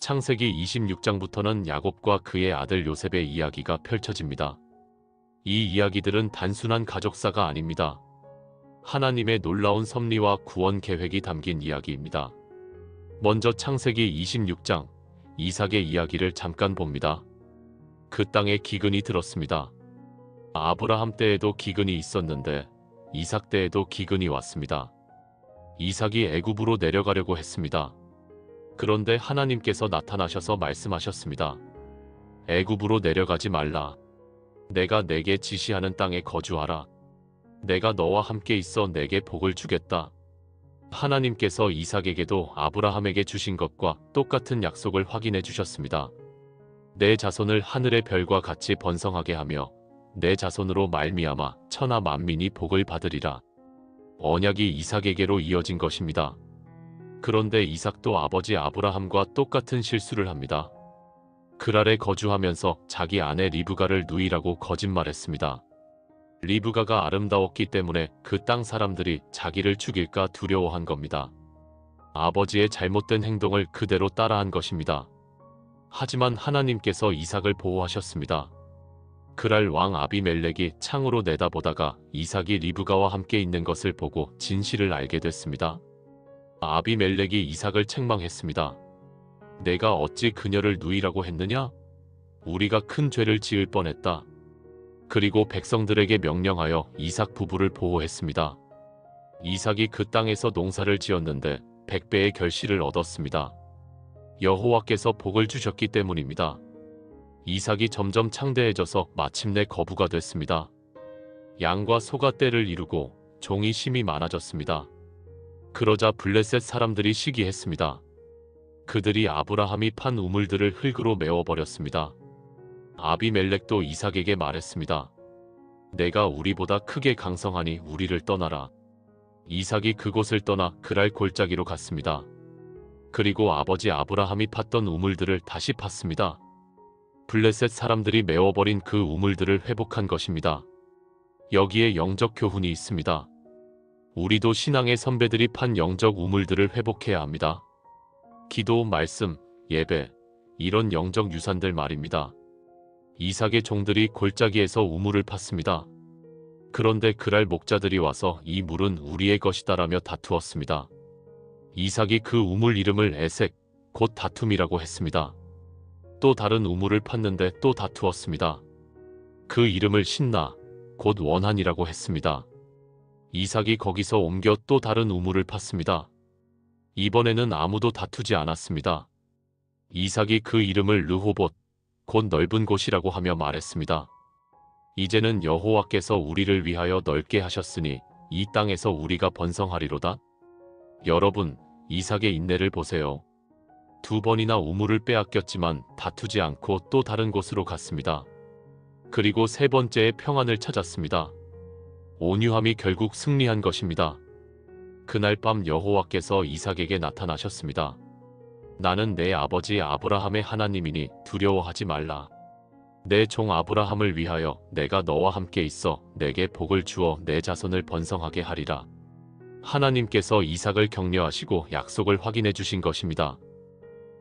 창세기 26장부터는 야곱과 그의 아들 요셉의 이야기가 펼쳐집니다. 이 이야기들은 단순한 가족사가 아닙니다. 하나님의 놀라운 섭리와 구원 계획이 담긴 이야기입니다. 먼저 창세기 26장, 이삭의 이야기를 잠깐 봅니다. 그 땅에 기근이 들었습니다. 아브라함 때에도 기근이 있었는데 이삭 때에도 기근이 왔습니다. 이삭이 애굽으로 내려가려고 했습니다. 그런데 하나님께서 나타나셔서 말씀하셨습니다. 애굽으로 내려가지 말라. 내가 내게 지시하는 땅에 거주하라. 내가 너와 함께 있어 내게 복을 주겠다. 하나님께서 이삭에게도 아브라함에게 주신 것과 똑같은 약속을 확인해 주셨습니다. 내 자손을 하늘의 별과 같이 번성하게 하며 내 자손으로 말미암아 천하 만민이 복을 받으리라. 언약이 이삭에게로 이어진 것입니다. 그런데 이삭도 아버지 아브라함과 똑같은 실수를 합니다. 그랄에 거주하면서 자기 아내 리브가를 누이라고 거짓말했습니다. 리브가가 아름다웠기 때문에 그 땅 사람들이 자기를 죽일까 두려워한 겁니다. 아버지의 잘못된 행동을 그대로 따라한 것입니다. 하지만 하나님께서 이삭을 보호하셨습니다. 그랄 왕 아비멜렉이 창으로 내다보다가 이삭이 리브가와 함께 있는 것을 보고 진실을 알게 됐습니다. 아비멜렉이 이삭을 책망했습니다. 내가 어찌 그녀를 누이라고 했느냐? 우리가 큰 죄를 지을 뻔했다. 그리고 백성들에게 명령하여 이삭 부부를 보호했습니다. 이삭이 그 땅에서 농사를 지었는데 100배의 결실을 얻었습니다. 여호와께서 복을 주셨기 때문입니다. 이삭이 점점 창대해져서 마침내 거부가 됐습니다. 양과 소가 떼를 이루고 종이 심이 많아졌습니다. 그러자 블레셋 사람들이 시기했습니다. 그들이 아브라함이 판 우물들을 흙으로 메워버렸습니다. 아비멜렉도 이삭에게 말했습니다. 내가 우리보다 크게 강성하니 우리를 떠나라. 이삭이 그곳을 떠나 그랄 골짜기로 갔습니다. 그리고 아버지 아브라함이 팠던 우물들을 다시 팠습니다. 블레셋 사람들이 메워버린 그 우물들을 회복한 것입니다. 여기에 영적 교훈이 있습니다. 우리도 신앙의 선배들이 판 영적 우물들을 회복해야 합니다. 기도, 말씀, 예배, 이런 영적 유산들 말입니다. 이삭의 종들이 골짜기에서 우물을 팠습니다. 그런데 그랄 목자들이 와서 이 물은 우리의 것이다라며 다투었습니다. 이삭이 그 우물 이름을 에색, 곧 다툼이라고 했습니다. 또 다른 우물을 팠는데 또 다투었습니다. 그 이름을 신나, 곧 원한이라고 했습니다. 이삭이 거기서 옮겨 또 다른 우물을 팠습니다. 이번에는 아무도 다투지 않았습니다. 이삭이 그 이름을 르호봇, 곧 넓은 곳이라고 하며 말했습니다. 이제는 여호와께서 우리를 위하여 넓게 하셨으니 이 땅에서 우리가 번성하리로다. 여러분, 이삭의 인내를 보세요. 2번이나 우물을 빼앗겼지만 다투지 않고 또 다른 곳으로 갔습니다. 그리고 3번째에 평안을 찾았습니다. 온유함이 결국 승리한 것입니다. 그날 밤 여호와께서 이삭에게 나타나셨습니다. 나는 내 아버지 아브라함의 하나님이니 두려워하지 말라. 내 종 아브라함을 위하여 내가 너와 함께 있어 내게 복을 주어 내 자손을 번성하게 하리라. 하나님께서 이삭을 격려하시고 약속을 확인해 주신 것입니다.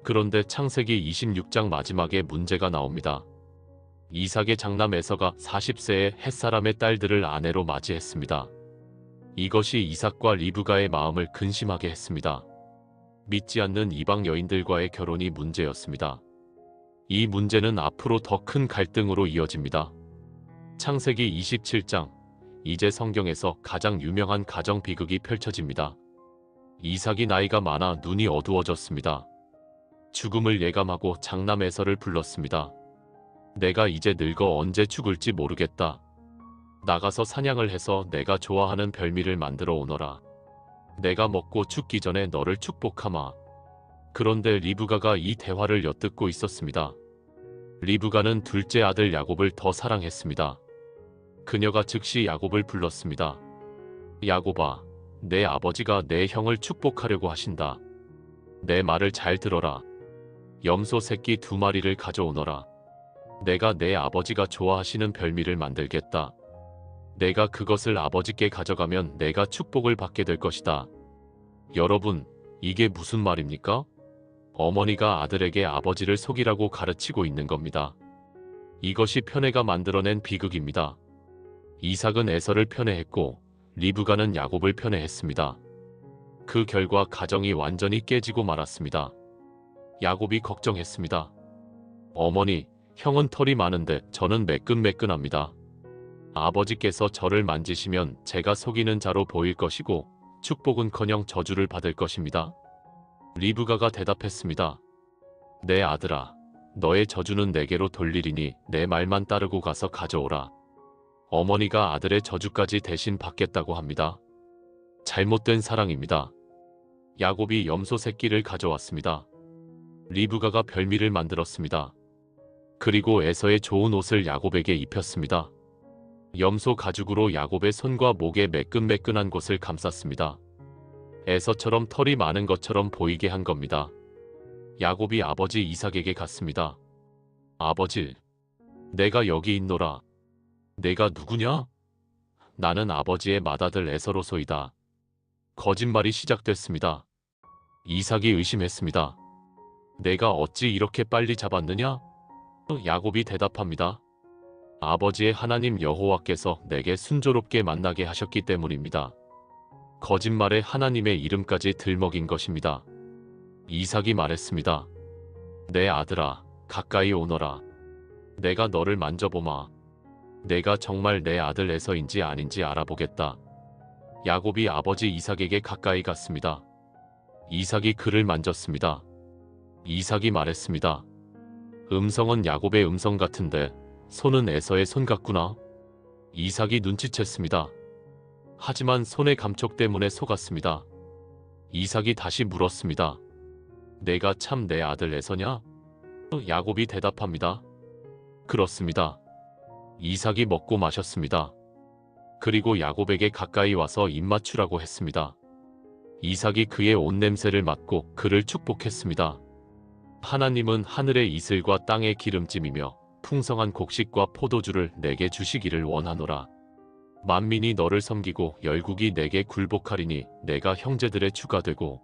그런데 창세기 26장 마지막에 문제가 나옵니다. 이삭의 장남 에서가 40세의 햇사람의 딸들을 아내로 맞이했습니다. 이것이 이삭과 리브가의 마음을 근심하게 했습니다. 믿지 않는 이방 여인들과의 결혼이 문제였습니다. 이 문제는 앞으로 더 큰 갈등으로 이어집니다. 창세기 27장, 이제 성경에서 가장 유명한 가정 비극이 펼쳐집니다. 이삭이 나이가 많아 눈이 어두워졌습니다. 죽음을 예감하고 장남 에서를 불렀습니다. 내가 이제 늙어 언제 죽을지 모르겠다. 나가서 사냥을 해서 내가 좋아하는 별미를 만들어 오너라. 내가 먹고 죽기 전에 너를 축복하마. 그런데 리브가가 이 대화를 엿듣고 있었습니다. 리브가는 둘째 아들 야곱을 더 사랑했습니다. 그녀가 즉시 야곱을 불렀습니다. 야곱아, 내 아버지가 내 형을 축복하려고 하신다. 내 말을 잘 들어라. 염소 새끼 2마리를 가져오너라. 내가 내 아버지가 좋아하시는 별미를 만들겠다. 내가 그것을 아버지께 가져가면 내가 축복을 받게 될 것이다. 여러분, 이게 무슨 말입니까? 어머니가 아들에게 아버지를 속이라고 가르치고 있는 겁니다. 이것이 편애가 만들어낸 비극입니다. 이삭은 에서를 편애했고 리브가는 야곱을 편애했습니다. 그 결과 가정이 완전히 깨지고 말았습니다. 야곱이 걱정했습니다. 어머니, 형은 털이 많은데 저는 매끈매끈합니다. 아버지께서 저를 만지시면 제가 속이는 자로 보일 것이고 축복은커녕 저주를 받을 것입니다. 리브가가 대답했습니다. 내 아들아, 너의 저주는 내게로 돌리리니 내 말만 따르고 가서 가져오라. 어머니가 아들의 저주까지 대신 받겠다고 합니다. 잘못된 사랑입니다. 야곱이 염소 새끼를 가져왔습니다. 리브가가 별미를 만들었습니다. 그리고 에서의 좋은 옷을 야곱에게 입혔습니다. 염소 가죽으로 야곱의 손과 목에 매끈매끈한 곳을 감쌌습니다. 에서처럼 털이 많은 것처럼 보이게 한 겁니다. 야곱이 아버지 이삭에게 갔습니다. 아버지, 내가 여기 있노라. 내가 누구냐? 나는 아버지의 맏아들 에서로소이다. 거짓말이 시작됐습니다. 이삭이 의심했습니다. 내가 어찌 이렇게 빨리 잡았느냐? 야곱이 대답합니다. 아버지의 하나님 여호와께서 내게 순조롭게 만나게 하셨기 때문입니다. 거짓말에 하나님의 이름까지 들먹인 것입니다. 이삭이 말했습니다. 내 아들아, 가까이 오너라. 내가 너를 만져보마. 내가 정말 내 아들 에서인지 아닌지 알아보겠다. 야곱이 아버지 이삭에게 가까이 갔습니다. 이삭이 그를 만졌습니다. 이삭이 말했습니다. 음성은 야곱의 음성 같은데 손은 에서의 손 같구나. 이삭이 눈치챘습니다. 하지만 손의 감촉 때문에 속았습니다. 이삭이 다시 물었습니다. 내가 참 내 아들 에서냐? 야곱이 대답합니다. 그렇습니다. 이삭이 먹고 마셨습니다. 그리고 야곱에게 가까이 와서 입맞추라고 했습니다. 이삭이 그의 옷 냄새를 맡고 그를 축복했습니다. 하나님은 하늘의 이슬과 땅의 기름짐이며 풍성한 곡식과 포도주를 내게 주시기를 원하노라. 만민이 너를 섬기고 열국이 내게 굴복하리니 내가 형제들의 주가 되고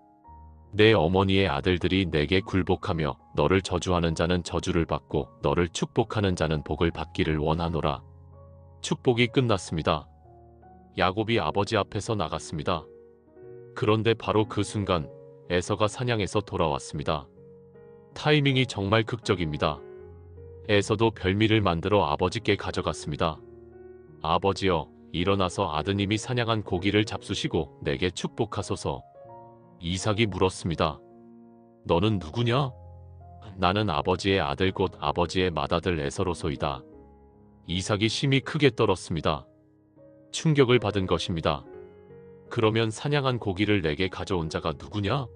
내 어머니의 아들들이 내게 굴복하며 너를 저주하는 자는 저주를 받고 너를 축복하는 자는 복을 받기를 원하노라. 축복이 끝났습니다. 야곱이 아버지 앞에서 나갔습니다. 그런데 바로 그 순간 에서가 사냥에서 돌아왔습니다. 타이밍이 정말 극적입니다. 에서도 별미를 만들어 아버지께 가져갔습니다. 아버지여, 일어나서 아드님이 사냥한 고기를 잡수시고 내게 축복하소서. 이삭이 물었습니다. 너는 누구냐? 나는 아버지의 아들 곧 아버지의 맏아들 에서로소이다. 이삭이 심히 크게 떨었습니다. 충격을 받은 것입니다. 그러면 사냥한 고기를 내게 가져온 자가 누구냐?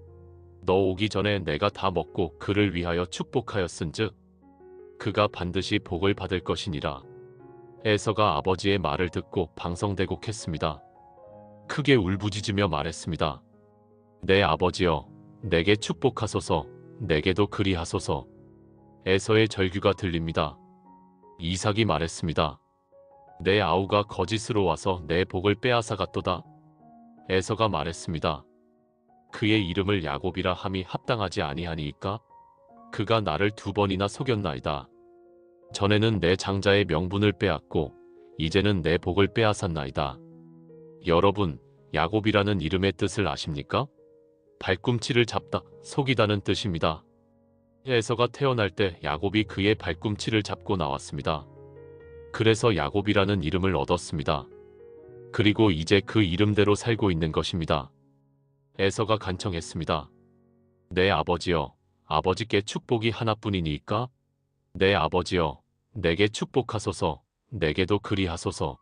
너 오기 전에 내가 다 먹고 그를 위하여 축복하였은즉 그가 반드시 복을 받을 것이니라. 에서가 아버지의 말을 듣고 방성대곡했습니다. 크게 울부짖으며 말했습니다. 내 아버지여, 내게 축복하소서. 내게도 그리하소서. 에서의 절규가 들립니다. 이삭이 말했습니다. 내 아우가 거짓으로 와서 내 복을 빼앗아갔도다. 에서가 말했습니다. 그의 이름을 야곱이라 함이 합당하지 아니하니이까? 그가 나를 2번이나 속였나이다. 전에는 내 장자의 명분을 빼앗고 이제는 내 복을 빼앗았나이다. 여러분, 야곱이라는 이름의 뜻을 아십니까? 발꿈치를 잡다, 속이다는 뜻입니다. 에서가 태어날 때 야곱이 그의 발꿈치를 잡고 나왔습니다. 그래서 야곱이라는 이름을 얻었습니다. 그리고 이제 그 이름대로 살고 있는 것입니다. 에서가 간청했습니다. 내 아버지여, 아버지께 축복이 하나뿐이니까? 내 아버지여, 내게 축복하소서. 내게도 그리하소서.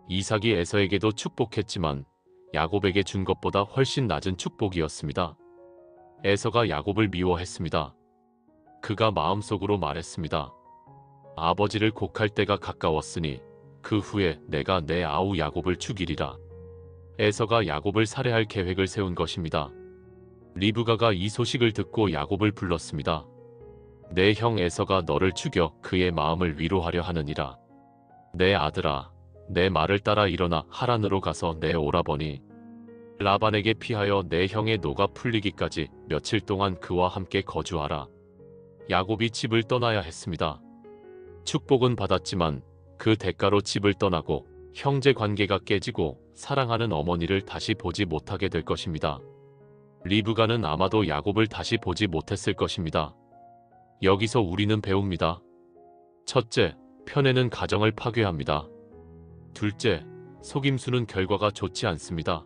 이삭이 에서에게도 축복했지만 야곱에게 준 것보다 훨씬 낮은 축복이었습니다. 에서가 야곱을 미워했습니다. 그가 마음속으로 말했습니다. 아버지를 곡할 때가 가까웠으니 그 후에 내가 내 아우 야곱을 죽이리라. 에서가 야곱을 살해할 계획을 세운 것입니다. 리브가가 이 소식을 듣고 야곱을 불렀습니다. 내 형 에서가 너를 죽여 그의 마음을 위로하려 하느니라. 내 아들아, 내 말을 따라 일어나 하란으로 가서 내 오라버니 라반에게 피하여 내 형의 노가 풀리기까지 며칠 동안 그와 함께 거주하라. 야곱이 집을 떠나야 했습니다. 축복은 받았지만 그 대가로 집을 떠나고 형제 관계가 깨지고 사랑하는 어머니를 다시 보지 못하게 될 것입니다. 리브가는 아마도 야곱을 다시 보지 못했을 것입니다. 여기서 우리는 배웁니다. 첫째, 편애는 가정을 파괴합니다. 둘째, 속임수는 결과가 좋지 않습니다.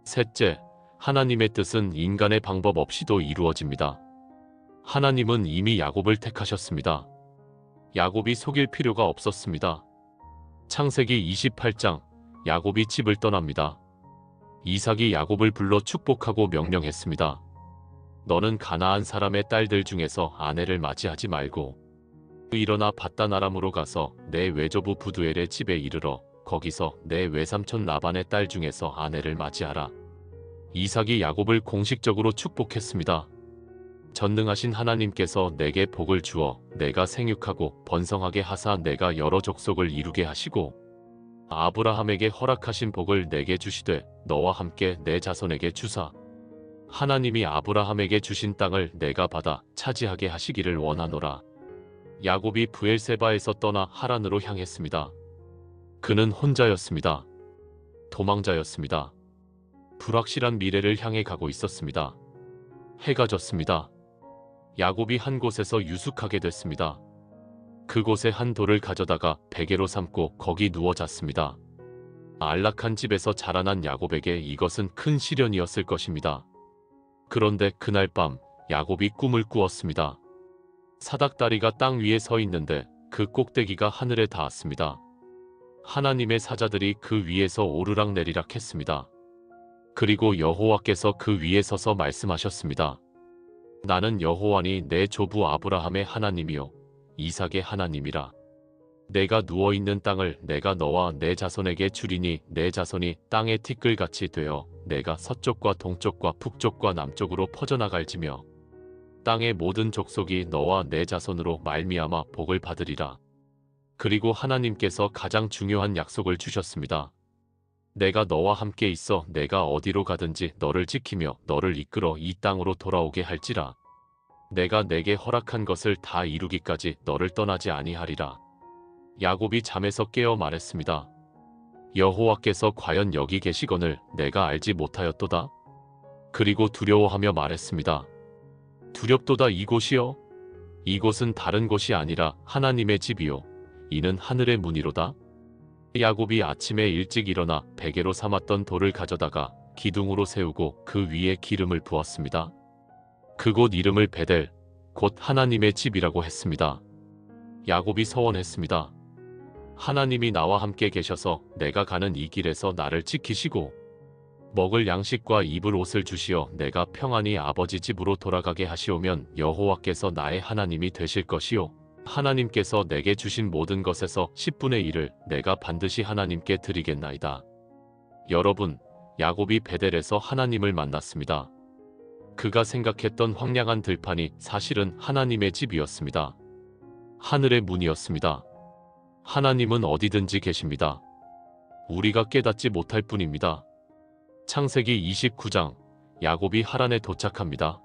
셋째, 하나님의 뜻은 인간의 방법 없이도 이루어집니다. 하나님은 이미 야곱을 택하셨습니다. 야곱이 속일 필요가 없었습니다. 창세기 28장, 야곱이 집을 떠납니다. 이삭이 야곱을 불러 축복하고 명령했습니다. 너는 가나안 사람의 딸들 중에서 아내를 맞이하지 말고 일어나 밧단 아람으로 가서 내 외조부 부두엘의 집에 이르러 거기서 내 외삼촌 라반의 딸 중에서 아내를 맞이하라. 이삭이 야곱을 공식적으로 축복했습니다. 전능하신 하나님께서 내게 복을 주어 내가 생육하고 번성하게 하사 내가 여러 족속을 이루게 하시고 아브라함에게 허락하신 복을 내게 주시되 너와 함께 내 자손에게 주사 하나님이 아브라함에게 주신 땅을 내가 받아 차지하게 하시기를 원하노라. 야곱이 브엘세바에서 떠나 하란으로 향했습니다. 그는 혼자였습니다. 도망자였습니다. 불확실한 미래를 향해 가고 있었습니다. 해가 졌습니다. 야곱이 한 곳에서 유숙하게 됐습니다. 그곳에 한 돌을 가져다가 베개로 삼고 거기 누워 잤습니다. 안락한 집에서 자라난 야곱에게 이것은 큰 시련이었을 것입니다. 그런데 그날 밤 야곱이 꿈을 꾸었습니다. 사닥다리가 땅 위에 서 있는데 그 꼭대기가 하늘에 닿았습니다. 하나님의 사자들이 그 위에서 오르락내리락 했습니다. 그리고 여호와께서 그 위에 서서 말씀하셨습니다. 나는 여호와니 내 조부 아브라함의 하나님이요 이삭의 하나님이라. 내가 누워있는 땅을 내가 너와 내 자손에게 주리니 내 자손이 땅의 티끌같이 되어 내가 서쪽과 동쪽과 북쪽과 남쪽으로 퍼져나갈지며 땅의 모든 족속이 너와 내 자손으로 말미암아 복을 받으리라. 그리고 하나님께서 가장 중요한 약속을 주셨습니다. 내가 너와 함께 있어 내가 어디로 가든지 너를 지키며 너를 이끌어 이 땅으로 돌아오게 할지라. 내가 내게 허락한 것을 다 이루기까지 너를 떠나지 아니하리라. 야곱이 잠에서 깨어 말했습니다. 여호와께서 과연 여기 계시거늘 내가 알지 못하였도다. 그리고 두려워하며 말했습니다. 두렵도다 이곳이여. 이곳은 다른 곳이 아니라 하나님의 집이요 이는 하늘의 문이로다. 야곱이 아침에 일찍 일어나 베개로 삼았던 돌을 가져다가 기둥으로 세우고 그 위에 기름을 부었습니다. 그곳 이름을 베델, 곧 하나님의 집이라고 했습니다. 야곱이 서원했습니다. 하나님이 나와 함께 계셔서 내가 가는 이 길에서 나를 지키시고 먹을 양식과 입을 옷을 주시어 내가 평안히 아버지 집으로 돌아가게 하시오면 여호와께서 나의 하나님이 되실 것이요 하나님께서 내게 주신 모든 것에서 10분의 1을 내가 반드시 하나님께 드리겠나이다. 여러분, 야곱이 베델에서 하나님을 만났습니다. 그가 생각했던 황량한 들판이 사실은 하나님의 집이었습니다. 하늘의 문이었습니다. 하나님은 어디든지 계십니다. 우리가 깨닫지 못할 뿐입니다. 창세기 29장, 야곱이 하란에 도착합니다.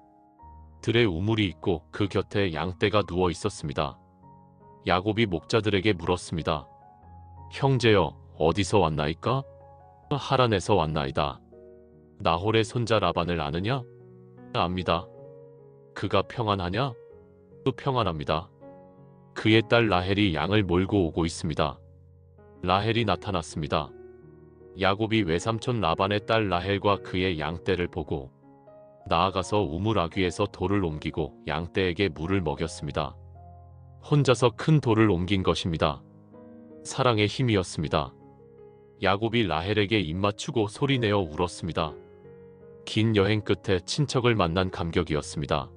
들에 우물이 있고 그 곁에 양떼가 누워 있었습니다. 야곱이 목자들에게 물었습니다. 형제여, 어디서 왔나이까? 하란에서 왔나이다. 나홀의 손자 라반을 아느냐? 압니다. 그가 평안하냐? 또 평안합니다. 그의 딸 라헬이 양을 몰고 오고 있습니다. 라헬이 나타났습니다. 야곱이 외삼촌 라반의 딸 라헬과 그의 양떼를 보고 나아가서 우물 아귀에서 돌을 옮기고 양떼에게 물을 먹였습니다. 혼자서 큰 돌을 옮긴 것입니다. 사랑의 힘이었습니다. 야곱이 라헬에게 입맞추고 소리내어 울었습니다. 긴 여행 끝에 친척을 만난 감격이었습니다.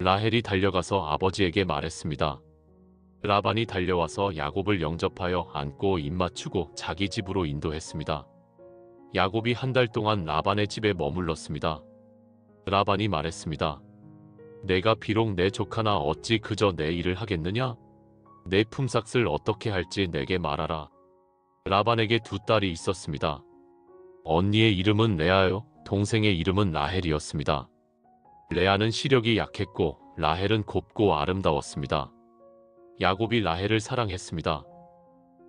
라헬이 달려가서 아버지에게 말했습니다. 라반이 달려와서 야곱을 영접하여 안고 입맞추고 자기 집으로 인도했습니다. 야곱이 한 달 동안 라반의 집에 머물렀습니다. 라반이 말했습니다. 내가 비록 내 조카나 어찌 그저 내 일을 하겠느냐? 내 품삯을 어떻게 할지 내게 말하라. 라반에게 두 딸이 있었습니다. 언니의 이름은 레아요. 동생의 이름은 라헬이었습니다. 레아는 시력이 약했고 라헬은 곱고 아름다웠습니다. 야곱이 라헬을 사랑했습니다.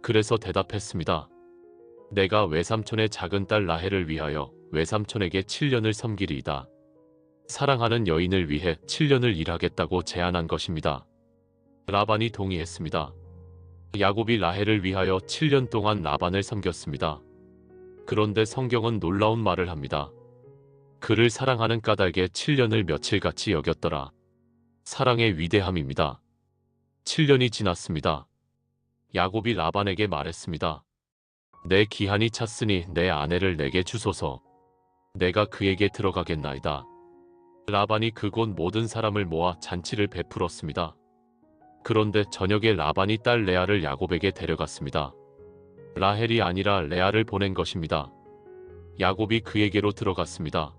그래서 대답했습니다. 내가 외삼촌의 작은 딸 라헬을 위하여 외삼촌에게 7년을 섬기리이다. 사랑하는 여인을 위해 7년을 일하겠다고 제안한 것입니다. 라반이 동의했습니다. 야곱이 라헬을 위하여 7년 동안 라반을 섬겼습니다. 그런데 성경은 놀라운 말을 합니다. 그를 사랑하는 까닭에 7년을 며칠같이 여겼더라. 사랑의 위대함입니다. 7년이 지났습니다. 야곱이 라반에게 말했습니다. 내 기한이 찼으니 내 아내를 내게 주소서. 내가 그에게 들어가겠나이다. 라반이 그곳 모든 사람을 모아 잔치를 베풀었습니다. 그런데 저녁에 라반이 딸 레아를 야곱에게 데려갔습니다. 라헬이 아니라 레아를 보낸 것입니다. 야곱이 그에게로 들어갔습니다.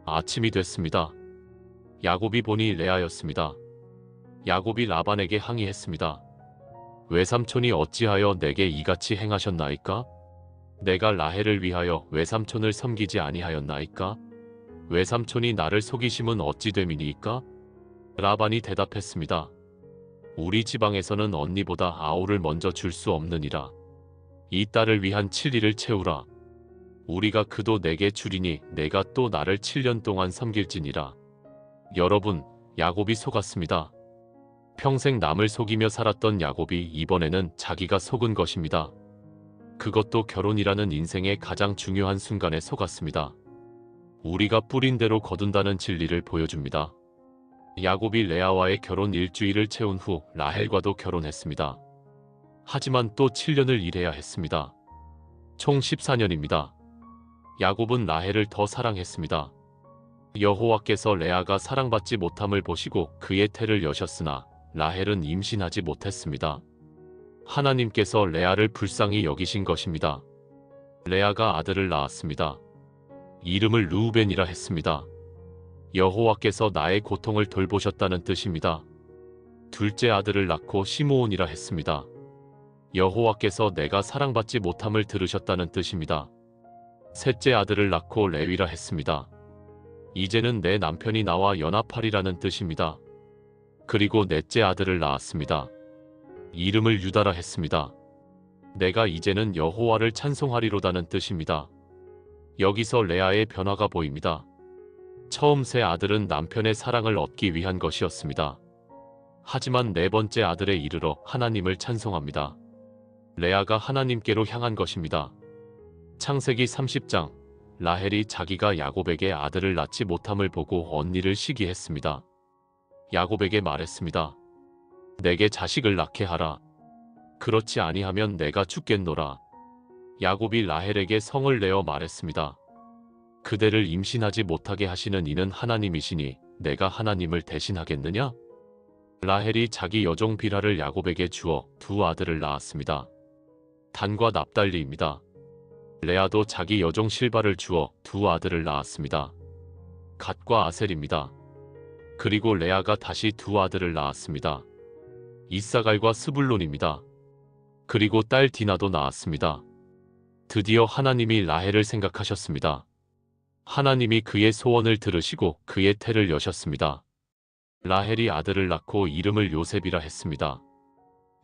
아침이 됐습니다. 야곱이 보니 레아였습니다. 야곱이 라반에게 항의했습니다. 외삼촌이 어찌하여 내게 이같이 행하셨나이까? 내가 라헬을 위하여 외삼촌을 섬기지 아니하였나이까? 외삼촌이 나를 속이심은 어찌 됨이니이까? 라반이 대답했습니다. 우리 지방에서는 언니보다 아우를 먼저 줄 수 없느니라. 이 딸을 위한 7일을 채우라. 우리가 그도 내게 주리니 내가 또 나를 7년 동안 섬길지니라. 여러분, 야곱이 속았습니다. 평생 남을 속이며 살았던 야곱이 이번에는 자기가 속은 것입니다. 그것도 결혼이라는 인생의 가장 중요한 순간에 속았습니다. 우리가 뿌린 대로 거둔다는 진리를 보여줍니다. 야곱이 레아와의 결혼 일주일을 채운 후 라헬과도 결혼했습니다. 하지만 또 7년을 일해야 했습니다. 총 14년입니다. 야곱은 라헬을 더 사랑했습니다. 여호와께서 레아가 사랑받지 못함을 보시고 그의 태를 여셨으나 라헬은 임신하지 못했습니다. 하나님께서 레아를 불쌍히 여기신 것입니다. 레아가 아들을 낳았습니다. 이름을 르우벤이라 했습니다. 여호와께서 나의 고통을 돌보셨다는 뜻입니다. 둘째 아들을 낳고 시므온이라 했습니다. 여호와께서 내가 사랑받지 못함을 들으셨다는 뜻입니다. 셋째 아들을 낳고 레위라 했습니다. 이제는 내 남편이 나와 연합하리라는 뜻입니다. 그리고 넷째 아들을 낳았습니다. 이름을 유다라 했습니다. 내가 이제는 여호와를 찬송하리로다는 뜻입니다. 여기서 레아의 변화가 보입니다. 처음 세 아들은 남편의 사랑을 얻기 위한 것이었습니다. 하지만 네 번째 아들에 이르러 하나님을 찬송합니다. 레아가 하나님께로 향한 것입니다. 창세기 30장, 라헬이 자기가 야곱에게 아들을 낳지 못함을 보고 언니를 시기했습니다. 야곱에게 말했습니다. 내게 자식을 낳게 하라. 그렇지 아니하면 내가 죽겠노라. 야곱이 라헬에게 성을 내어 말했습니다. 그대를 임신하지 못하게 하시는 이는 하나님이시니 내가 하나님을 대신하겠느냐? 라헬이 자기 여종 빌하를 야곱에게 주어 두 아들을 낳았습니다. 단과 납달리입니다. 레아도 자기 여종 실바를 주어 두 아들을 낳았습니다. 갓과 아셀입니다. 그리고 레아가 다시 두 아들을 낳았습니다. 이사갈과 스불론입니다. 그리고 딸 디나도 낳았습니다. 드디어 하나님이 라헬을 생각하셨습니다. 하나님이 그의 소원을 들으시고 그의 태를 여셨습니다. 라헬이 아들을 낳고 이름을 요셉이라 했습니다.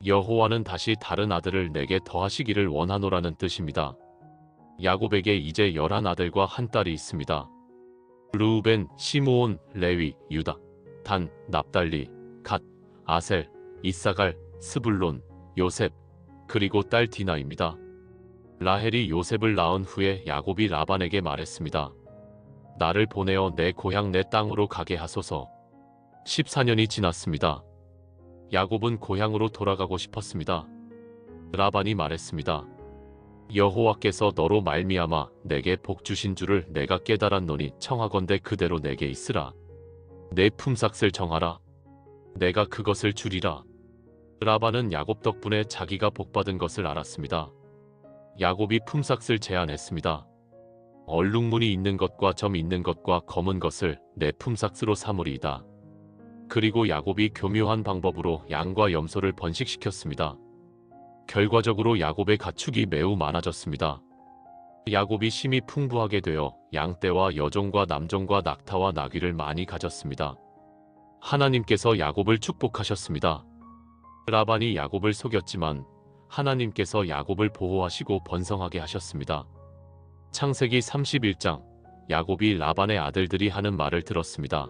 여호와는 다시 다른 아들을 내게 더하시기를 원하노라는 뜻입니다. 야곱에게 이제 11아들과 한 딸이 있습니다. 르우벤, 시므온, 레위, 유다, 단, 납달리, 갓, 아셀, 이사갈, 스불론, 요셉, 그리고 딸 디나입니다. 라헬이 요셉을 낳은 후에 야곱이 라반에게 말했습니다. 나를 보내어 내 고향 내 땅으로 가게 하소서. 14년이 지났습니다. 야곱은 고향으로 돌아가고 싶었습니다. 라반이 말했습니다. 여호와께서 너로 말미암아 내게 복 주신 줄을 내가 깨달았노니 청하건대 그대로 내게 있으라. 내 품삯을 정하라. 내가 그것을 주리라. 라반은 야곱 덕분에 자기가 복받은 것을 알았습니다. 야곱이 품삯을 제안했습니다. 얼룩무늬 있는 것과 점 있는 것과 검은 것을 내 품삯으로 삼으리이다. 그리고 야곱이 교묘한 방법으로 양과 염소를 번식시켰습니다. 결과적으로 야곱의 가축이 매우 많아졌습니다. 야곱이 심히 풍부하게 되어 양떼와 여종과 남종과 낙타와 나귀를 많이 가졌습니다. 하나님께서 야곱을 축복하셨습니다. 라반이 야곱을 속였지만 하나님께서 야곱을 보호하시고 번성하게 하셨습니다. 창세기 31장. 야곱이 라반의 아들들이 하는 말을 들었습니다.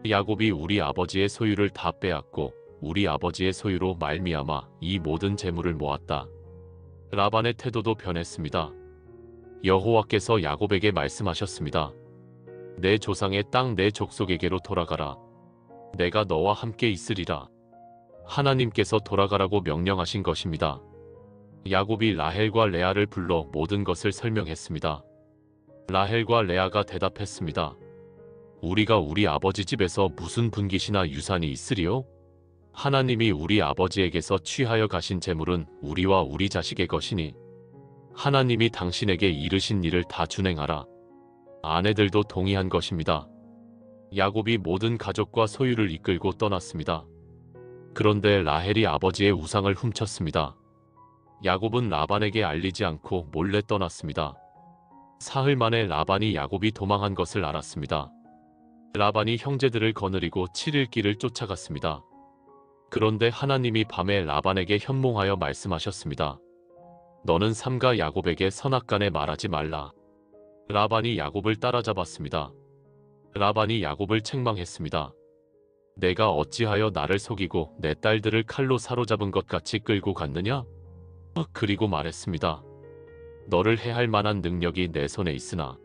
야곱이 우리 아버지의 소유를 다 빼앗고 우리 아버지의 소유로 말미암아 이 모든 재물을 모았다. 라반의 태도도 변했습니다. 여호와께서 야곱에게 말씀하셨습니다. 내 조상의 땅 내 족속에게로 돌아가라. 내가 너와 함께 있으리라. 하나님께서 돌아가라고 명령하신 것입니다. 야곱이 라헬과 레아를 불러 모든 것을 설명했습니다. 라헬과 레아가 대답했습니다. 우리가 우리 아버지 집에서 무슨 분깃이나 유산이 있으리요? 하나님이 우리 아버지에게서 취하여 가신 재물은 우리와 우리 자식의 것이니 하나님이 당신에게 이르신 일을 다 준행하라. 아내들도 동의한 것입니다. 야곱이 모든 가족과 소유를 이끌고 떠났습니다. 그런데 라헬이 아버지의 우상을 훔쳤습니다. 야곱은 라반에게 알리지 않고 몰래 떠났습니다. 사흘 만에 라반이 야곱이 도망한 것을 알았습니다. 라반이 형제들을 거느리고 7일 길을 쫓아갔습니다. 그런데 하나님이 밤에 라반에게 현몽하여 말씀하셨습니다. 너는 삼가 야곱에게 선악간에 말하지 말라. 라반이 야곱을 따라잡았습니다. 라반이 야곱을 책망했습니다. 내가 어찌하여 나를 속이고 내 딸들을 칼로 사로잡은 것 같이 끌고 갔느냐? 그리고 말했습니다. 너를 해할 만한 능력이 내 손에 있으나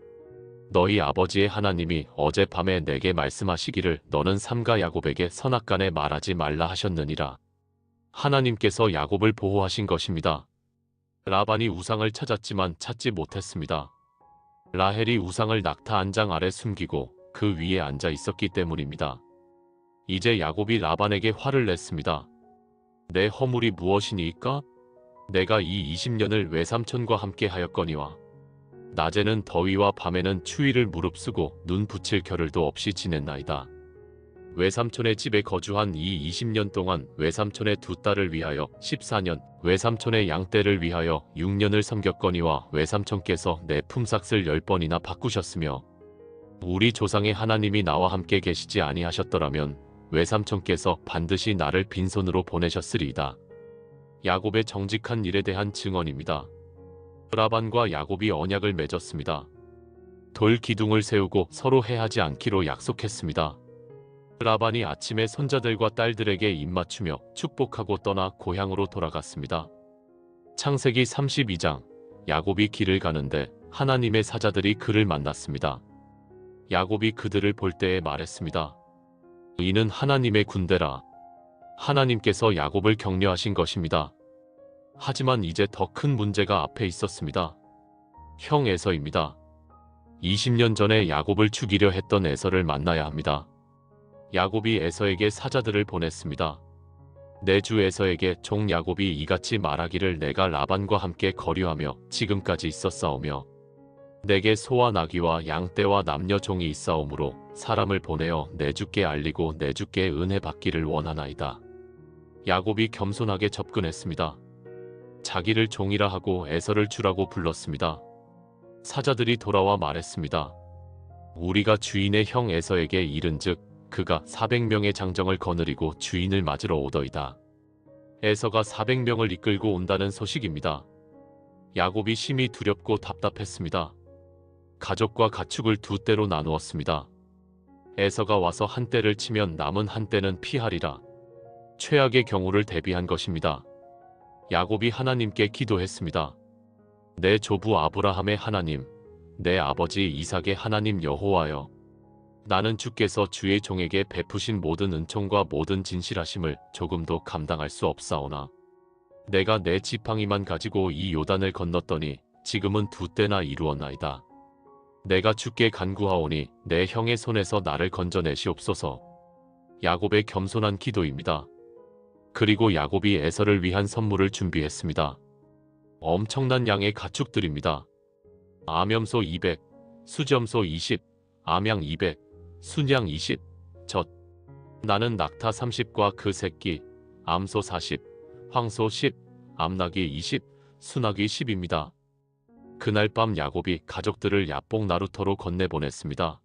너희 아버지의 하나님이 어젯밤에 내게 말씀하시기를 너는 삼가 야곱에게 선악간에 말하지 말라 하셨느니라. 하나님께서 야곱을 보호하신 것입니다. 라반이 우상을 찾았지만 찾지 못했습니다. 라헬이 우상을 낙타 안장 아래 숨기고 그 위에 앉아 있었기 때문입니다. 이제 야곱이 라반에게 화를 냈습니다. 내 허물이 무엇이니까? 내가 이 20년을 외삼촌과 함께 하였거니와 낮에는 더위와 밤에는 추위를 무릅쓰고 눈 붙일 겨를도 없이 지냈나이다. 외삼촌의 집에 거주한 이 20년 동안 외삼촌의 두 딸을 위하여 14년, 외삼촌의 양떼를 위하여 6년을 섬겼거니와 외삼촌께서 내 품삯을 10번이나 바꾸셨으며 우리 조상의 하나님이 나와 함께 계시지 아니하셨더라면 외삼촌께서 반드시 나를 빈손으로 보내셨으리이다. 야곱의 정직한 일에 대한 증언입니다. 라반과 야곱이 언약을 맺었습니다. 돌 기둥을 세우고 서로 해하지 않기로 약속했습니다. 라반이 아침에 손자들과 딸들에게 입맞추며 축복하고 떠나 고향으로 돌아갔습니다. 창세기 32장. 야곱이 길을 가는데 하나님의 사자들이 그를 만났습니다. 야곱이 그들을 볼 때에 말했습니다. 이는 하나님의 군대라. 하나님께서 야곱을 격려하신 것입니다. 하지만 이제 더 큰 문제가 앞에 있었습니다. 형 에서입니다. 20년 전에 야곱을 죽이려 했던 에서를 만나야 합니다. 야곱이 에서에게 사자들을 보냈습니다. 내 주 에서에게 종 야곱이 이같이 말하기를 내가 라반과 함께 거류하며 지금까지 있었사오며 내게 소와 나귀와 양떼와 남녀 종이 있사오므로 사람을 보내어 내 주께 알리고 내 주께 은혜 받기를 원하나이다. 야곱이 겸손하게 접근했습니다. 자기를 종이라 하고 에서를 주라고 불렀습니다. 사자들이 돌아와 말했습니다. 우리가 주인의 형 에서에게 이른즉 그가 400명의 장정을 거느리고 주인을 맞으러 오더이다. 에서가 400명을 이끌고 온다는 소식입니다. 야곱이 심히 두렵고 답답했습니다. 가족과 가축을 두 떼로 나누었습니다. 에서가 와서 한 떼를 치면 남은 한 떼는 피하리라. 최악의 경우를 대비한 것입니다. 야곱이 하나님께 기도했습니다. 내 조부 아브라함의 하나님, 내 아버지 이삭의 하나님 여호와여, 나는 주께서 주의 종에게 베푸신 모든 은총과 모든 진실하심을 조금도 감당할 수 없사오나 내가 내 지팡이만 가지고 이 요단을 건넜더니 지금은 두 떼나 이루었나이다. 내가 주께 간구하오니 내 형의 손에서 나를 건져내시옵소서. 야곱의 겸손한 기도입니다. 그리고 야곱이 에서를 위한 선물을 준비했습니다. 엄청난 양의 가축들입니다. 암염소 200, 수점소 20, 암양 200, 순양 20, 젖. 나는 낙타 30과 그 새끼, 암소 40, 황소 10, 암나귀 20, 순나귀 10입니다. 그날 밤 야곱이 가족들을 야복 나루터로 건네보냈습니다.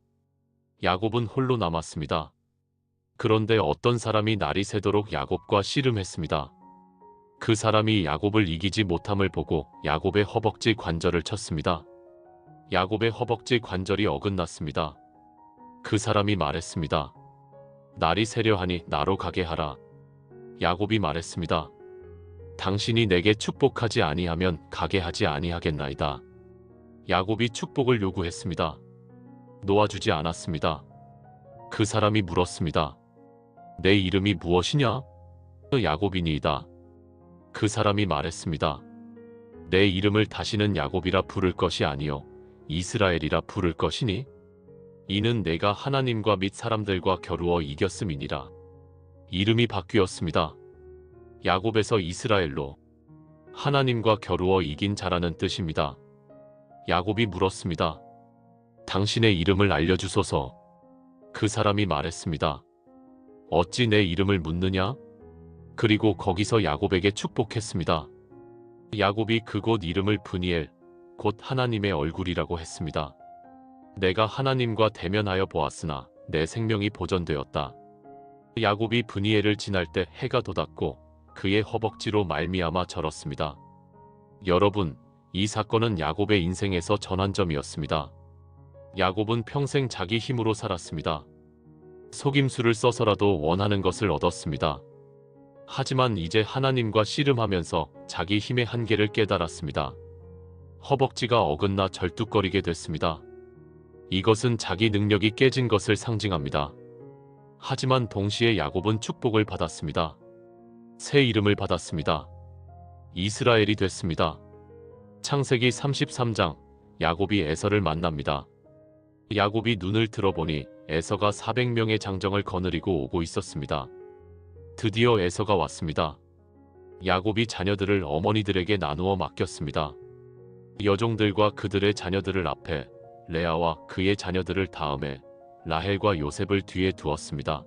야곱은 홀로 남았습니다. 그런데 어떤 사람이 날이 새도록 야곱과 씨름했습니다. 그 사람이 야곱을 이기지 못함을 보고 야곱의 허벅지 관절을 쳤습니다. 야곱의 허벅지 관절이 어긋났습니다. 그 사람이 말했습니다. 날이 새려 하니 나로 가게 하라. 야곱이 말했습니다. 당신이 내게 축복하지 아니하면 가게 하지 아니하겠나이다. 야곱이 축복을 요구했습니다. 놓아주지 않았습니다. 그 사람이 물었습니다. 내 이름이 무엇이냐? 야곱이니이다. 그 사람이 말했습니다. 내 이름을 다시는 야곱이라 부를 것이 아니요 이스라엘이라 부를 것이니 이는 내가 하나님과 및 사람들과 겨루어 이겼음이니라. 이름이 바뀌었습니다. 야곱에서 이스라엘로 하나님과 겨루어 이긴 자라는 뜻입니다. 야곱이 물었습니다. 당신의 이름을 알려주소서. 그 사람이 말했습니다. 어찌 내 이름을 묻느냐? 그리고 거기서 야곱에게 축복했습니다. 야곱이 그곳 이름을 브니엘, 곧 하나님의 얼굴이라고 했습니다. 내가 하나님과 대면하여 보았으나 내 생명이 보존되었다. 야곱이 브니엘을 지날 때 해가 돋았고 그의 허벅지로 말미암아 절었습니다. 여러분, 이 사건은 야곱의 인생에서 전환점이었습니다. 야곱은 평생 자기 힘으로 살았습니다. 속임수를 써서라도 원하는 것을 얻었습니다. 하지만 이제 하나님과 씨름하면서 자기 힘의 한계를 깨달았습니다. 허벅지가 어긋나 절뚝거리게 됐습니다. 이것은 자기 능력이 깨진 것을 상징합니다. 하지만 동시에 야곱은 축복을 받았습니다. 새 이름을 받았습니다. 이스라엘이 됐습니다. 창세기 33장, 야곱이 에서를 만납니다. 야곱이 눈을 들어보니 에서가 400명의 장정을 거느리고 오고 있었습니다. 드디어 에서가 왔습니다. 야곱이 자녀들을 어머니들에게 나누어 맡겼습니다. 여종들과 그들의 자녀들을 앞에, 레아와 그의 자녀들을 다음에, 라헬과 요셉을 뒤에 두었습니다.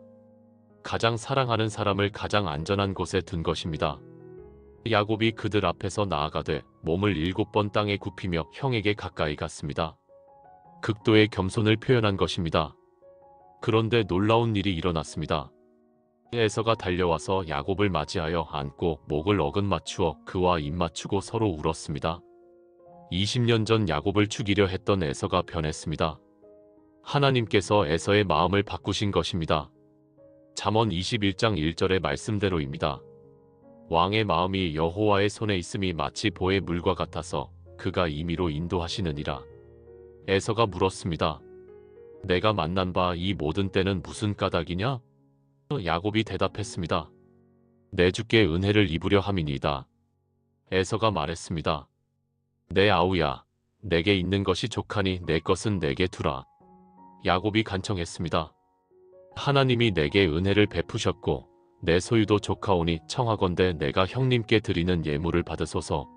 가장 사랑하는 사람을 가장 안전한 곳에 둔 것입니다. 야곱이 그들 앞에서 나아가되 몸을 7번 땅에 굽히며 형에게 가까이 갔습니다. 극도의 겸손을 표현한 것입니다. 그런데 놀라운 일이 일어났습니다. 에서가 달려와서 야곱을 맞이하여 안고 목을 어긋 맞추어 그와 입 맞추고 서로 울었습니다. 20년 전 야곱을 죽이려 했던 에서가 변했습니다. 하나님께서 에서의 마음을 바꾸신 것입니다. 잠언 21장 1절의 말씀대로입니다. 왕의 마음이 여호와의 손에 있음이 마치 보의 물과 같아서 그가 임의로 인도하시느니라. 에서가 물었습니다. 내가 만난 바 이 모든 때는 무슨 까닭이냐? 야곱이 대답했습니다. 내 주께 은혜를 입으려 함이니이다. 에서가 말했습니다. 내 아우야, 내게 있는 것이 족하니 내 것은 내게 두라. 야곱이 간청했습니다. 하나님이 내게 은혜를 베푸셨고 내 소유도 족하오니 청하건대 내가 형님께 드리는 예물을 받으소서.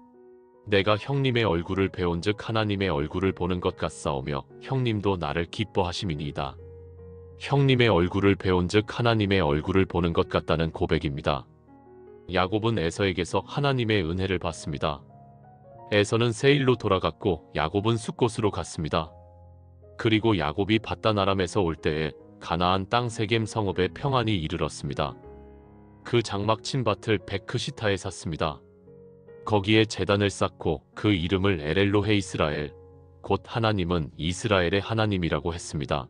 내가 형님의 얼굴을 배운즉 하나님의 얼굴을 보는 것 같사오며 형님도 나를 기뻐하심이니이다. 형님의 얼굴을 배운즉 하나님의 얼굴을 보는 것 같다는 고백입니다. 야곱은 에서에게서 하나님의 은혜를 받습니다. 에서는 세일로 돌아갔고 야곱은 숫곳으로 갔습니다. 그리고 야곱이 바단 아람에서 올 때에 가나안 땅 세겜 성읍에 평안히 이르렀습니다. 그 장막 친 밭을 베크시타에 샀습니다. 거기에 제단을 쌓고 그 이름을 엘엘로헤 이스라엘, 곧 하나님은 이스라엘의 하나님이라고 했습니다.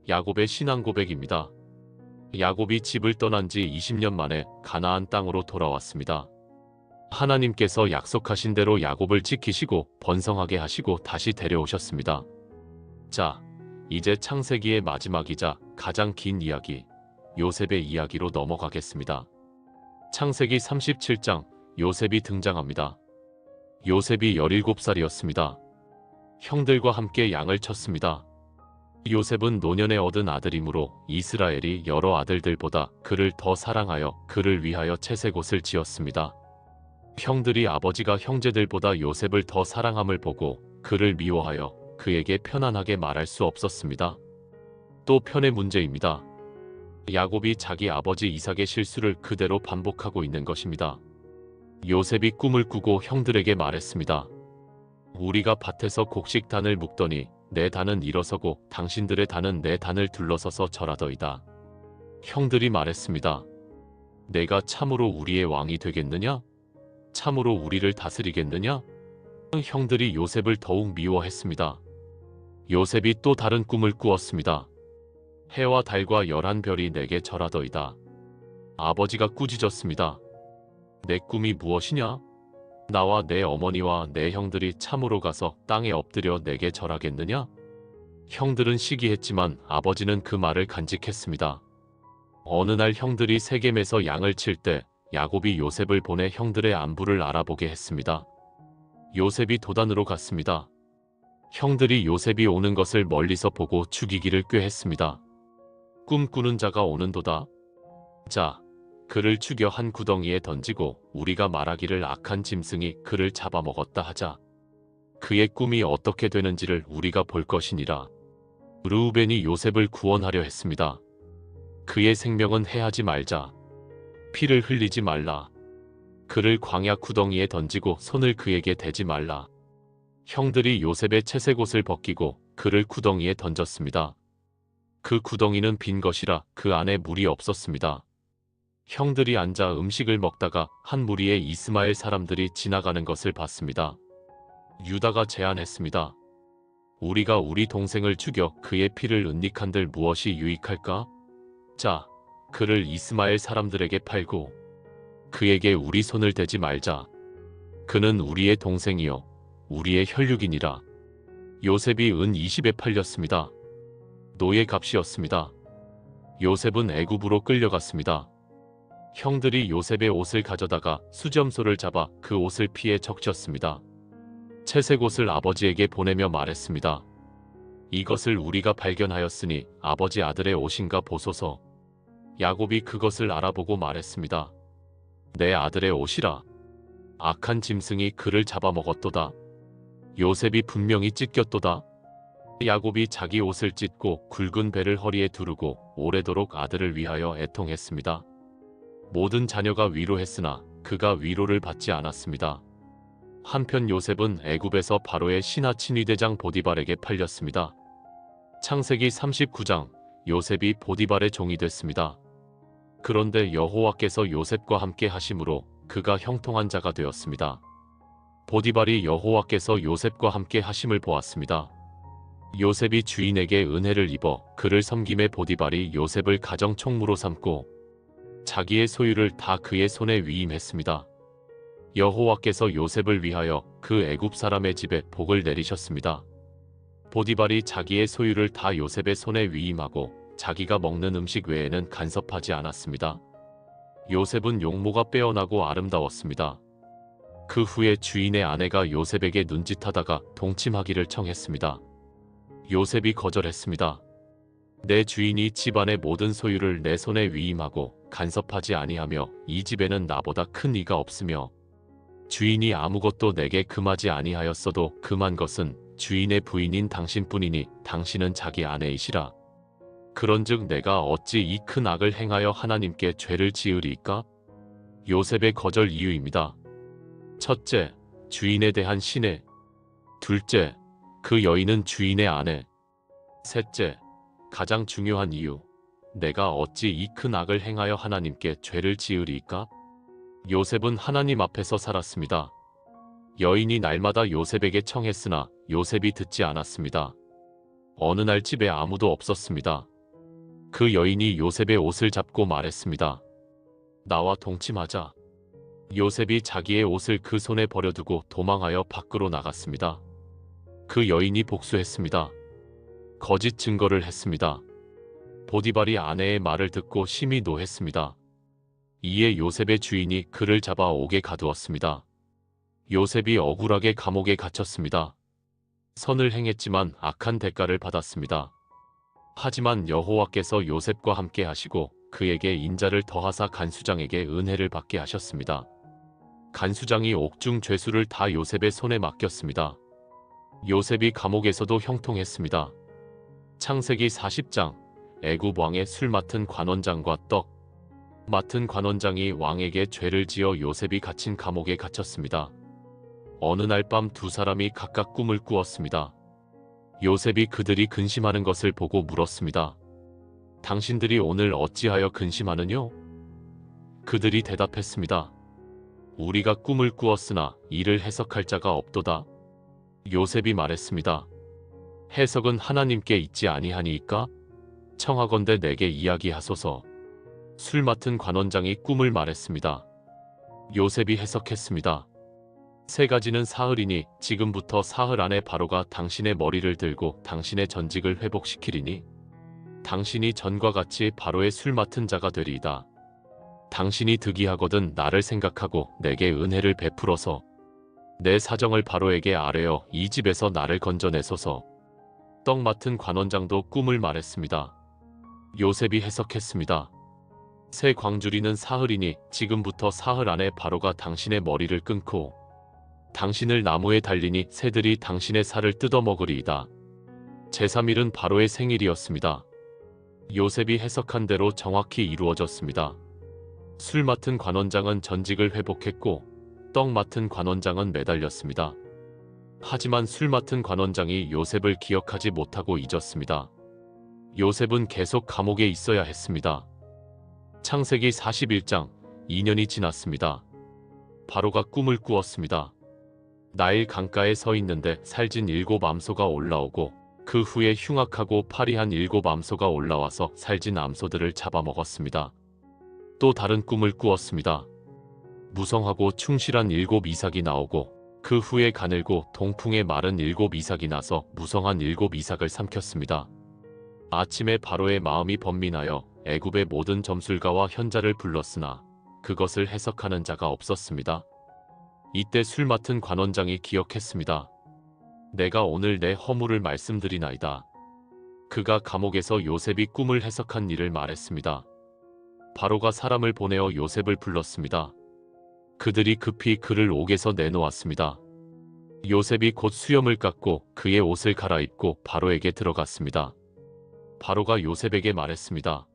야곱의 신앙 고백입니다. 야곱이 집을 떠난 지 20년 만에 가나안 땅으로 돌아왔습니다. 하나님께서 약속하신 대로 야곱을 지키시고 번성하게 하시고 다시 데려오셨습니다. 자, 이제 창세기의 마지막이자 가장 긴 이야기, 요셉의 이야기로 넘어가겠습니다. 창세기 37장, 요셉이 등장합니다. 요셉이 17살이었습니다. 형들과 함께 양을 쳤습니다. 요셉은 노년에 얻은 아들이므로 이스라엘이 여러 아들들보다 그를 더 사랑하여 그를 위하여 채색옷을 지었습니다. 형들이 아버지가 형제들보다 요셉을 더 사랑함을 보고 그를 미워하여 그에게 편안하게 말할 수 없었습니다. 또 편의 문제입니다. 야곱이 자기 아버지 이삭의 실수를 그대로 반복하고 있는 것입니다. 요셉이 꿈을 꾸고 형들에게 말했습니다. 우리가 밭에서 곡식 단을 묶더니 내 단은 일어서고 당신들의 단은 내 단을 둘러서서 절하더이다. 형들이 말했습니다. 내가 참으로 우리의 왕이 되겠느냐? 참으로 우리를 다스리겠느냐? 형들이 요셉을 더욱 미워했습니다. 요셉이 또 다른 꿈을 꾸었습니다. 해와 달과 11별이 내게 절하더이다. 아버지가 꾸짖었습니다. 내 꿈이 무엇이냐? 나와 내 어머니와 내 형들이 참으로 가서 땅에 엎드려 내게 절하겠느냐? 형들은 시기했지만 아버지는 그 말을 간직했습니다. 어느 날 형들이 세겜에서 양을 칠 때 야곱이 요셉을 보내 형들의 안부를 알아보게 했습니다. 요셉이 도단으로 갔습니다. 형들이 요셉이 오는 것을 멀리서 보고 죽이기를 꾀했습니다. 꿈꾸는 자가 오는도다. 자, 그를 죽여 한 구덩이에 던지고 우리가 말하기를 악한 짐승이 그를 잡아먹었다 하자. 그의 꿈이 어떻게 되는지를 우리가 볼 것이니라. 르우벤이 요셉을 구원하려 했습니다. 그의 생명은 해하지 말자. 피를 흘리지 말라. 그를 광야 구덩이에 던지고 손을 그에게 대지 말라. 형들이 요셉의 채색 옷을 벗기고 그를 구덩이에 던졌습니다. 그 구덩이는 빈 것이라 그 안에 물이 없었습니다. 형들이 앉아 음식을 먹다가 한 무리의 이스마엘 사람들이 지나가는 것을 봤습니다. 유다가 제안했습니다. 우리가 우리 동생을 죽여 그의 피를 은닉한들 무엇이 유익할까? 자, 그를 이스마엘 사람들에게 팔고 그에게 우리 손을 대지 말자. 그는 우리의 동생이요 우리의 혈육이니라. 요셉이 은 20에 팔렸습니다. 노예 값이었습니다. 요셉은 애굽으로 끌려갔습니다. 형들이 요셉의 옷을 가져다가 수점소를 잡아 그 옷을 피에 적셨습니다. 채색 옷을 아버지에게 보내며 말했습니다. 이것을 우리가 발견하였으니 아버지 아들의 옷인가 보소서. 야곱이 그것을 알아보고 말했습니다. 내 아들의 옷이라. 악한 짐승이 그를 잡아먹었도다. 요셉이 분명히 찢겼도다. 야곱이 자기 옷을 찢고 굵은 배를 허리에 두르고 오래도록 아들을 위하여 애통했습니다. 모든 자녀가 위로했으나 그가 위로를 받지 않았습니다. 한편 요셉은 애굽에서 바로의 신하 친위대장 보디발에게 팔렸습니다. 창세기 39장, 요셉이 보디발의 종이 됐습니다. 그런데 여호와께서 요셉과 함께 하심으로 그가 형통한 자가 되었습니다. 보디발이 여호와께서 요셉과 함께 하심을 보았습니다. 요셉이 주인에게 은혜를 입어 그를 섬김에 보디발이 요셉을 가정 총무로 삼고 자기의 소유를 다 그의 손에 위임했습니다. 여호와께서 요셉을 위하여 그 애굽 사람의 집에 복을 내리셨습니다. 보디발이 자기의 소유를 다 요셉의 손에 위임하고 자기가 먹는 음식 외에는 간섭하지 않았습니다. 요셉은 용모가 빼어나고 아름다웠습니다. 그 후에 주인의 아내가 요셉에게 눈짓하다가 동침하기를 청했습니다. 요셉이 거절했습니다. 내 주인이 집안의 모든 소유를 내 손에 위임하고 간섭하지 아니하며 이 집에는 나보다 큰 이가 없으며 주인이 아무것도 내게 금하지 아니하였어도 금한 것은 주인의 부인인 당신뿐이니 당신은 자기 아내이시라. 그런즉 내가 어찌 이 큰 악을 행하여 하나님께 죄를 지으리이까? 요셉의 거절 이유입니다. 첫째, 주인에 대한 신뢰. 둘째, 그 여인은 주인의 아내. 셋째, 가장 중요한 이유. 내가 어찌 이 큰 악을 행하여 하나님께 죄를 지으리이까? 요셉은 하나님 앞에서 살았습니다. 여인이 날마다 요셉에게 청했으나 요셉이 듣지 않았습니다. 어느 날 집에 아무도 없었습니다. 그 여인이 요셉의 옷을 잡고 말했습니다. 나와 동침하자. 요셉이 자기의 옷을 그 손에 버려두고 도망하여 밖으로 나갔습니다. 그 여인이 복수했습니다. 거짓 증거를 했습니다. 보디발이 아내의 말을 듣고 심히 노했습니다. 이에 요셉의 주인이 그를 잡아 옥에 가두었습니다. 요셉이 억울하게 감옥에 갇혔습니다. 선을 행했지만 악한 대가를 받았습니다. 하지만 여호와께서 요셉과 함께 하시고 그에게 인자를 더하사 간수장에게 은혜를 받게 하셨습니다. 간수장이 옥중 죄수를 다 요셉의 손에 맡겼습니다. 요셉이 감옥에서도 형통했습니다. 창세기 40장, 애굽 왕의 술 맡은 관원장과 떡 맡은 관원장이 왕에게 죄를 지어 요셉이 갇힌 감옥에 갇혔습니다. 어느 날 밤 두 사람이 각각 꿈을 꾸었습니다. 요셉이 그들이 근심하는 것을 보고 물었습니다. 당신들이 오늘 어찌하여 근심하느뇨? 그들이 대답했습니다. 우리가 꿈을 꾸었으나 이를 해석할 자가 없도다. 요셉이 말했습니다. 해석은 하나님께 있지 아니하니이까? 청하건대 내게 이야기하소서. 술 맡은 관원장이 꿈을 말했습니다. 요셉이 해석했습니다. 세 가지는 사흘이니 지금부터 사흘 안에 바로가 당신의 머리를 들고 당신의 전직을 회복시키리니 당신이 전과 같이 바로의 술 맡은 자가 되리이다. 당신이 득이하거든 나를 생각하고 내게 은혜를 베풀어서 내 사정을 바로에게 아뢰어 이 집에서 나를 건져내소서. 떡 맡은 관원장도 꿈을 말했습니다. 요셉이 해석했습니다. 새 광주리는 사흘이니 지금부터 사흘 안에 바로가 당신의 머리를 끊고 당신을 나무에 달리니 새들이 당신의 살을 뜯어먹으리이다. 제3일은 바로의 생일이었습니다. 요셉이 해석한 대로 정확히 이루어졌습니다. 술 맡은 관원장은 전직을 회복했고 떡 맡은 관원장은 매달렸습니다. 하지만 술 맡은 관원장이 요셉을 기억하지 못하고 잊었습니다. 요셉은 계속 감옥에 있어야 했습니다. 창세기 41장 2년이 지났습니다. 바로가 꿈을 꾸었습니다. 나일 강가에 서 있는데 살진 7 암소가 올라오고 그 후에 흉악하고 파리한 7 암소가 올라와서 살진 암소들을 잡아먹었습니다. 또 다른 꿈을 꾸었습니다. 무성하고 충실한 7 이삭이 나오고 그 후에 가늘고 동풍에 마른 7 이삭이 나서 무성한 7 이삭을 삼켰습니다. 아침에 바로의 마음이 번민하여 애굽의 모든 점술가와 현자를 불렀으나 그것을 해석하는 자가 없었습니다. 이때 술 맡은 관원장이 기억했습니다. 내가 오늘 내 허물을 말씀드리나이다. 그가 감옥에서 요셉이 꿈을 해석한 일을 말했습니다. 바로가 사람을 보내어 요셉을 불렀습니다. 그들이 급히 그를 옥에서 내놓았습니다. 요셉이 곧 수염을 깎고 그의 옷을 갈아입고 바로에게 들어갔습니다. 바로가 요셉에게 말했습니다.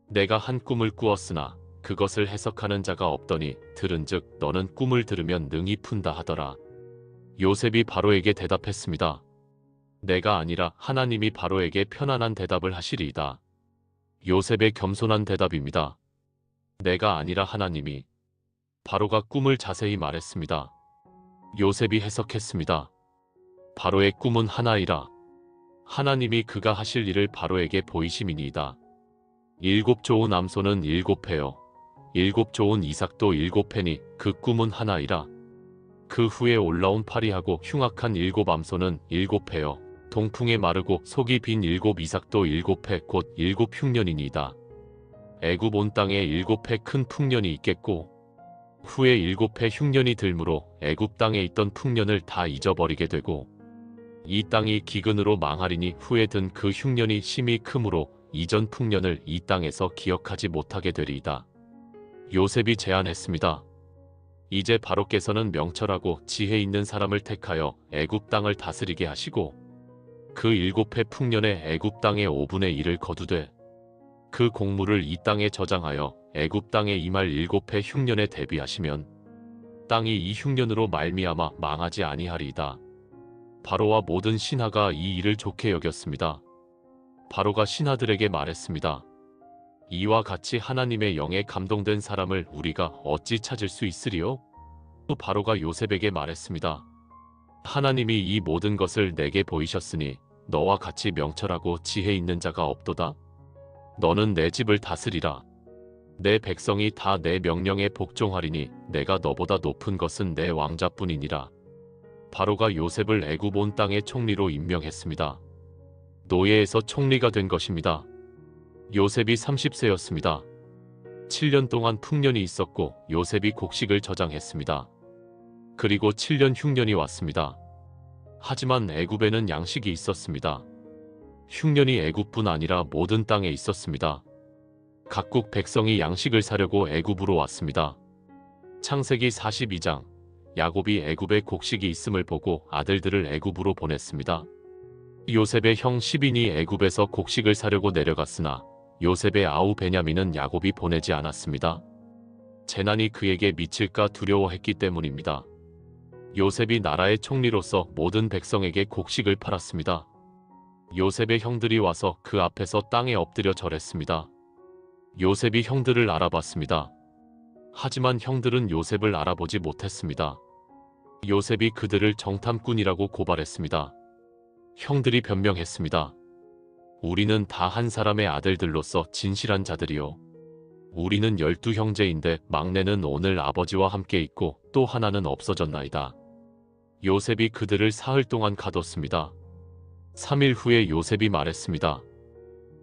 내가 한 꿈을 꾸었으나 그것을 해석하는 자가 없더니 들은즉 너는 꿈을 들으면 능히 푼다 하더라. 요셉이 바로에게 대답했습니다. 내가 아니라 하나님이 바로에게 편안한 대답을 하시리이다. 요셉의 겸손한 대답입니다. 내가 아니라 하나님이. 바로가 꿈을 자세히 말했습니다. 요셉이 해석했습니다. 바로의 꿈은 하나이라. 하나님이 그가 하실 일을 바로에게 보이심이니이다. 7 좋은 암소는 7회요. 7 좋은 이삭도 7회니 그 꿈은 하나이라. 그 후에 올라온 파리하고 흉악한 7 암소는 7회요. 동풍에 마르고 속이 빈 7 이삭도 7회 곧 7 흉년이니이다. 애굽 온 땅에 7회 큰 풍년이 있겠고 후에 7회 흉년이 들므로 애굽 땅에 있던 풍년을 다 잊어버리게 되고 이 땅이 기근으로 망하리니 후에 든 그 흉년이 심히 크므로 이전 풍년을 이 땅에서 기억하지 못하게 되리이다. 요셉이 제안했습니다. 이제 바로께서는 명철하고 지혜 있는 사람을 택하여 애굽 땅을 다스리게 하시고 그 7회 풍년에 애굽 땅의 5분의 1을 거두되 그 공물을 이 땅에 저장하여 애굽 땅에 임할 7회 흉년에 대비하시면 땅이 이 흉년으로 말미암아 망하지 아니하리이다. 바로와 모든 신하가 이 일을 좋게 여겼습니다. 바로가 신하들에게 말했습니다. 이와 같이 하나님의 영에 감동된 사람을 우리가 어찌 찾을 수 있으리요? 또 바로가 요셉에게 말했습니다. 하나님이 이 모든 것을 내게 보이셨으니 너와 같이 명철하고 지혜 있는 자가 없도다. 너는 내 집을 다스리라. 내 백성이 다 내 명령에 복종하리니 내가 너보다 높은 것은 내 왕자뿐이니라. 바로가 요셉을 애굽 온 땅의 총리로 임명했습니다. 노예에서 총리가 된 것입니다. 요셉이 30세였습니다. 7년 동안 풍년이 있었고 요셉이 곡식을 저장했습니다. 그리고 7년 흉년이 왔습니다. 하지만 애굽에는 양식이 있었습니다. 흉년이 애굽뿐 아니라 모든 땅에 있었습니다. 각국 백성이 양식을 사려고 애굽으로 왔습니다. 창세기 42장 야곱이 애굽에 곡식이 있음을 보고 아들들을 애굽으로 보냈습니다. 요셉의 형 시빈이 애굽에서 곡식을 사려고 내려갔으나 요셉의 아우 베냐민은 야곱이 보내지 않았습니다. 재난이 그에게 미칠까 두려워했기 때문입니다. 요셉이 나라의 총리로서 모든 백성에게 곡식을 팔았습니다. 요셉의 형들이 와서 그 앞에서 땅에 엎드려 절했습니다. 요셉이 형들을 알아봤습니다. 하지만 형들은 요셉을 알아보지 못했습니다. 요셉이 그들을 정탐꾼이라고 고발했습니다. 형들이 변명했습니다. 우리는 다 한 사람의 아들들로서 진실한 자들이요. 우리는 12형제인데 막내는 오늘 아버지와 함께 있고 또 하나는 없어졌나이다. 요셉이 그들을 사흘 동안 가뒀습니다. 3일 후에 요셉이 말했습니다.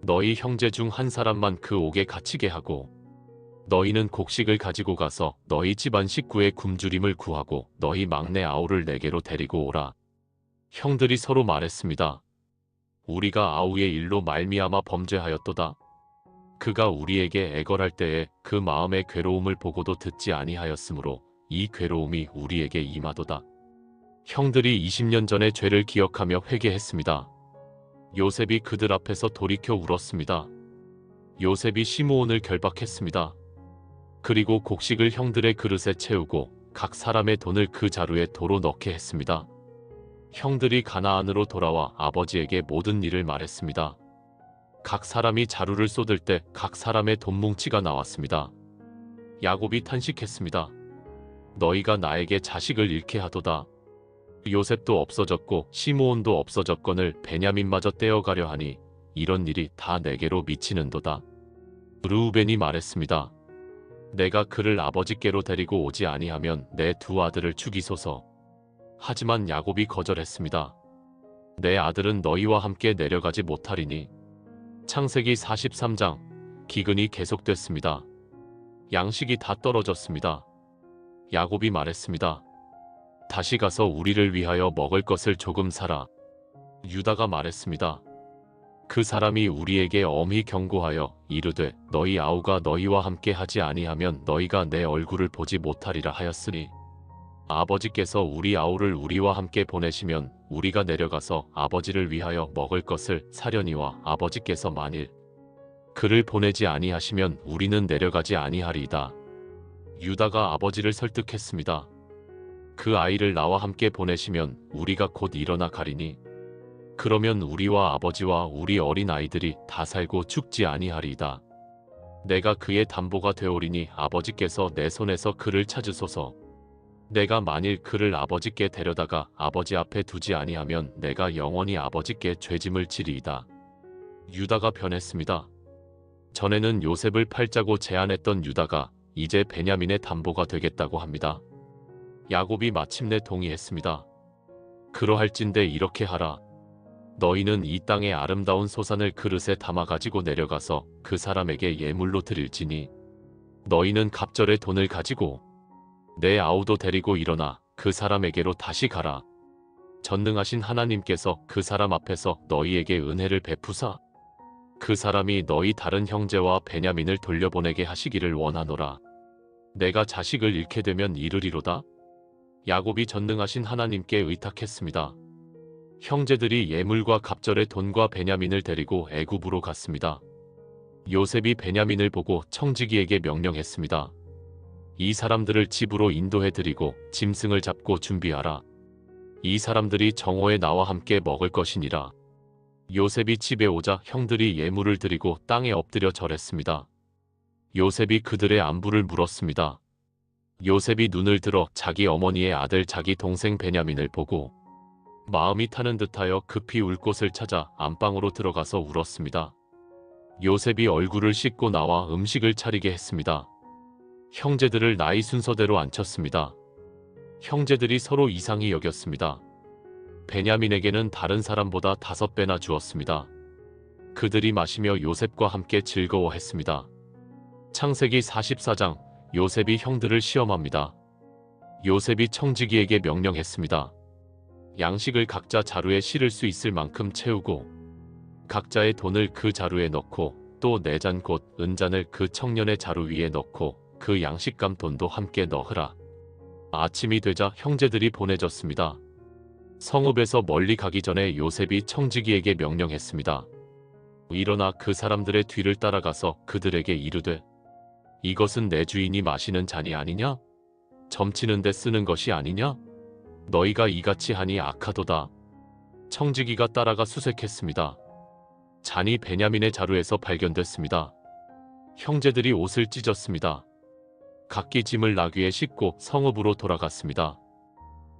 너희 형제 중 한 사람만 그 옥에 갇히게 하고 너희는 곡식을 가지고 가서 너희 집안 식구의 굶주림을 구하고 너희 막내 아우를 내게로 데리고 오라. 형들이 서로 말했습니다. 우리가 아우의 일로 말미암아 범죄하였도다. 그가 우리에게 애걸할 때에 그 마음의 괴로움을 보고도 듣지 아니하였으므로 이 괴로움이 우리에게 임하도다. 형들이 20년 전의 죄를 기억하며 회개했습니다. 요셉이 그들 앞에서 돌이켜 울었습니다. 요셉이 시므온을 결박했습니다. 그리고 곡식을 형들의 그릇에 채우고 각 사람의 돈을 그 자루에 도로 넣게 했습니다. 형들이 가나안으로 돌아와 아버지에게 모든 일을 말했습니다. 각 사람이 자루를 쏟을 때 각 사람의 돈뭉치가 나왔습니다. 야곱이 탄식했습니다. 너희가 나에게 자식을 잃게 하도다. 요셉도 없어졌고 시므온도 없어졌거늘 베냐민마저 떼어가려 하니 이런 일이 다 내게로 미치는도다. 르우벤이 말했습니다. 내가 그를 아버지께로 데리고 오지 아니하면 내 두 아들을 죽이소서. 하지만 야곱이 거절했습니다. 내 아들은 너희와 함께 내려가지 못하리니. 창세기 43장. 기근이 계속됐습니다. 양식이 다 떨어졌습니다. 야곱이 말했습니다. 다시 가서 우리를 위하여 먹을 것을 조금 사라. 유다가 말했습니다. 그 사람이 우리에게 엄히 경고하여 이르되 너희 아우가 너희와 함께 하지 아니하면 너희가 내 얼굴을 보지 못하리라 하였으니 아버지께서 우리 아우를 우리와 함께 보내시면 우리가 내려가서 아버지를 위하여 먹을 것을 사려니와 아버지께서 만일 그를 보내지 아니하시면 우리는 내려가지 아니하리이다. 유다가 아버지를 설득했습니다. 그 아이를 나와 함께 보내시면 우리가 곧 일어나 가리니 그러면 우리와 아버지와 우리 어린 아이들이 다 살고 죽지 아니하리이다. 내가 그의 담보가 되오리니 아버지께서 내 손에서 그를 찾으소서. 내가 만일 그를 아버지께 데려다가 아버지 앞에 두지 아니하면 내가 영원히 아버지께 죄짐을 지리이다. 유다가 변했습니다. 전에는 요셉을 팔자고 제안했던 유다가 이제 베냐민의 담보가 되겠다고 합니다. 야곱이 마침내 동의했습니다. 그러할진대 이렇게 하라. 너희는 이 땅의 아름다운 소산을 그릇에 담아 가지고 내려가서 그 사람에게 예물로 드릴지니 너희는 갑절의 돈을 가지고 내 아우도 데리고 일어나 그 사람에게로 다시 가라. 전능하신 하나님께서 그 사람 앞에서 너희에게 은혜를 베푸사 그 사람이 너희 다른 형제와 베냐민을 돌려보내게 하시기를 원하노라. 내가 자식을 잃게 되면 이르리로다. 야곱이 전능하신 하나님께 의탁했습니다. 형제들이 예물과 갑절의 돈과 베냐민을 데리고 애굽으로 갔습니다. 요셉이 베냐민을 보고 청지기에게 명령했습니다. 이 사람들을 집으로 인도해드리고 짐승을 잡고 준비하라. 이 사람들이 정오에 나와 함께 먹을 것이니라. 요셉이 집에 오자 형들이 예물을 드리고 땅에 엎드려 절했습니다. 요셉이 그들의 안부를 물었습니다. 요셉이 눈을 들어 자기 어머니의 아들 자기 동생 베냐민을 보고 마음이 타는 듯하여 급히 울 곳을 찾아 안방으로 들어가서 울었습니다. 요셉이 얼굴을 씻고 나와 음식을 차리게 했습니다. 형제들을 나이 순서대로 앉혔습니다. 형제들이 서로 이상히 여겼습니다. 베냐민에게는 다른 사람보다 5배나 주었습니다. 그들이 마시며 요셉과 함께 즐거워했습니다. 창세기 44장. 요셉이 형들을 시험합니다. 요셉이 청지기에게 명령했습니다. 양식을 각자 자루에 실을 수 있을 만큼 채우고 각자의 돈을 그 자루에 넣고 또 4잔 곧 은잔을 그 청년의 자루 위에 넣고 그 양식감 돈도 함께 넣으라. 아침이 되자 형제들이 보내졌습니다. 성읍에서 멀리 가기 전에 요셉이 청지기에게 명령했습니다. 일어나 그 사람들의 뒤를 따라가서 그들에게 이르되 이것은 내 주인이 마시는 잔이 아니냐? 점치는 데 쓰는 것이 아니냐? 너희가 이같이 하니 악하도다. 청지기가 따라가 수색했습니다. 잔이 베냐민의 자루에서 발견됐습니다. 형제들이 옷을 찢었습니다. 각기 짐을 나귀에 싣고 성읍으로 돌아갔습니다.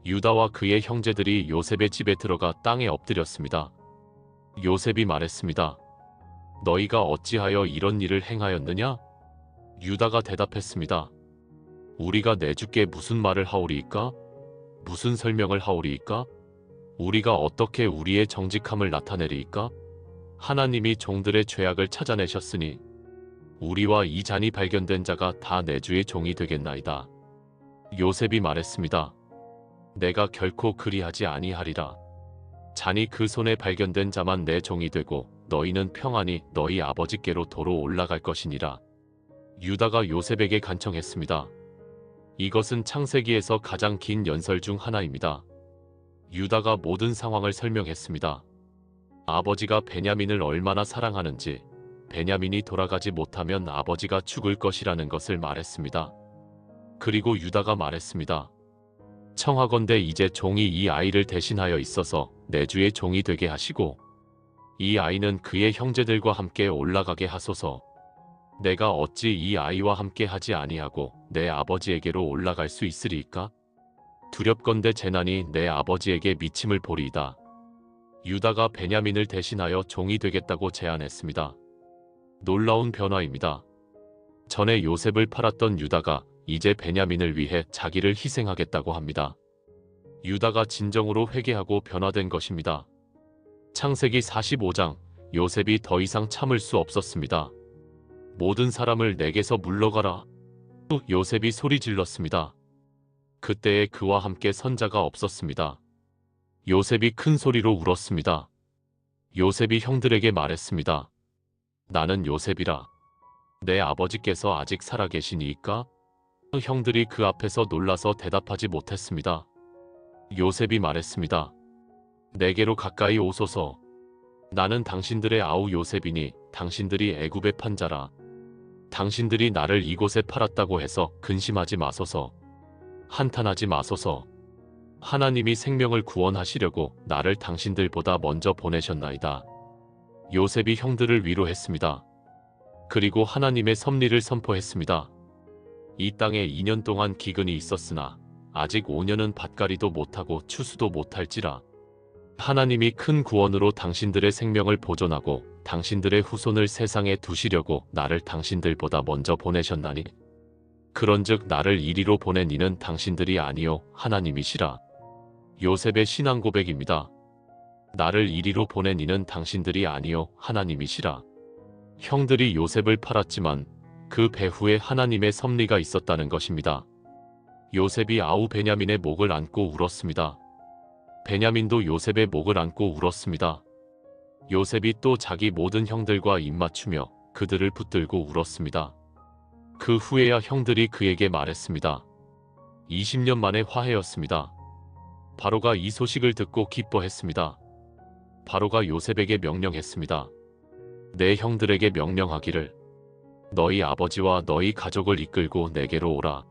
유다와 그의 형제들이 요셉의 집에 들어가 땅에 엎드렸습니다. 요셉이 말했습니다. 너희가 어찌하여 이런 일을 행하였느냐? 유다가 대답했습니다. 우리가 내 주께 무슨 말을 하오리이까? 무슨 설명을 하오리이까? 우리가 어떻게 우리의 정직함을 나타내리이까? 하나님이 종들의 죄악을 찾아내셨으니 우리와 이 잔이 발견된 자가 다 내 주의 종이 되겠나이다. 요셉이 말했습니다. 내가 결코 그리하지 아니하리라. 잔이 그 손에 발견된 자만 내 종이 되고 너희는 평안히 너희 아버지께로 도로 올라갈 것이니라. 유다가 요셉에게 간청했습니다. 이것은 창세기에서 가장 긴 연설 중 하나입니다. 유다가 모든 상황을 설명했습니다. 아버지가 베냐민을 얼마나 사랑하는지, 베냐민이 돌아가지 못하면 아버지가 죽을 것이라는 것을 말했습니다. 그리고 유다가 말했습니다. 청하건대 이제 종이 이 아이를 대신하여 있어서 내 주의 종이 되게 하시고 이 아이는 그의 형제들과 함께 올라가게 하소서. 내가 어찌 이 아이와 함께 하지 아니하고 내 아버지에게로 올라갈 수 있으리이까? 두렵건대 재난이 내 아버지에게 미침을 보리이다. 유다가 베냐민을 대신하여 종이 되겠다고 제안했습니다. 놀라운 변화입니다. 전에 요셉을 팔았던 유다가 이제 베냐민을 위해 자기를 희생하겠다고 합니다. 유다가 진정으로 회개하고 변화된 것입니다. 창세기 45장, 요셉이 더 이상 참을 수 없었습니다. 모든 사람을 내게서 물러가라. 또 요셉이 소리 질렀습니다. 그때에 그와 함께 선자가 없었습니다. 요셉이 큰 소리로 울었습니다. 요셉이 형들에게 말했습니다. 나는 요셉이라. 내 아버지께서 아직 살아계시니이까? 형들이 그 앞에서 놀라서 대답하지 못했습니다. 요셉이 말했습니다. 내게로 가까이 오소서. 나는 당신들의 아우 요셉이니 당신들이 애굽의 판자라. 당신들이 나를 이곳에 팔았다고 해서 근심하지 마소서. 한탄하지 마소서. 하나님이 생명을 구원하시려고 나를 당신들보다 먼저 보내셨나이다. 요셉이 형들을 위로했습니다. 그리고 하나님의 섭리를 선포했습니다. 이 땅에 2년 동안 기근이 있었으나 아직 5년은 밭갈이도 못하고 추수도 못할지라. 하나님이 큰 구원으로 당신들의 생명을 보존하고 당신들의 후손을 세상에 두시려고 나를 당신들보다 먼저 보내셨나니. 그런즉 나를 이리로 보낸 이는 당신들이 아니요 하나님이시라. 요셉의 신앙 고백입니다. 나를 이리로 보낸 이는 당신들이 아니요 하나님이시라. 형들이 요셉을 팔았지만 그 배후에 하나님의 섭리가 있었다는 것입니다. 요셉이 아우 베냐민의 목을 안고 울었습니다. 베냐민도 요셉의 목을 안고 울었습니다. 요셉이 또 자기 모든 형들과 입맞추며 그들을 붙들고 울었습니다. 그 후에야 형들이 그에게 말했습니다. 20년 만의 화해였습니다. 바로가 이 소식을 듣고 기뻐했습니다. 바로가 요셉에게 명령했습니다. 내 형들에게 명령하기를 너희 아버지와 너희 가족을 이끌고 내게로 오라.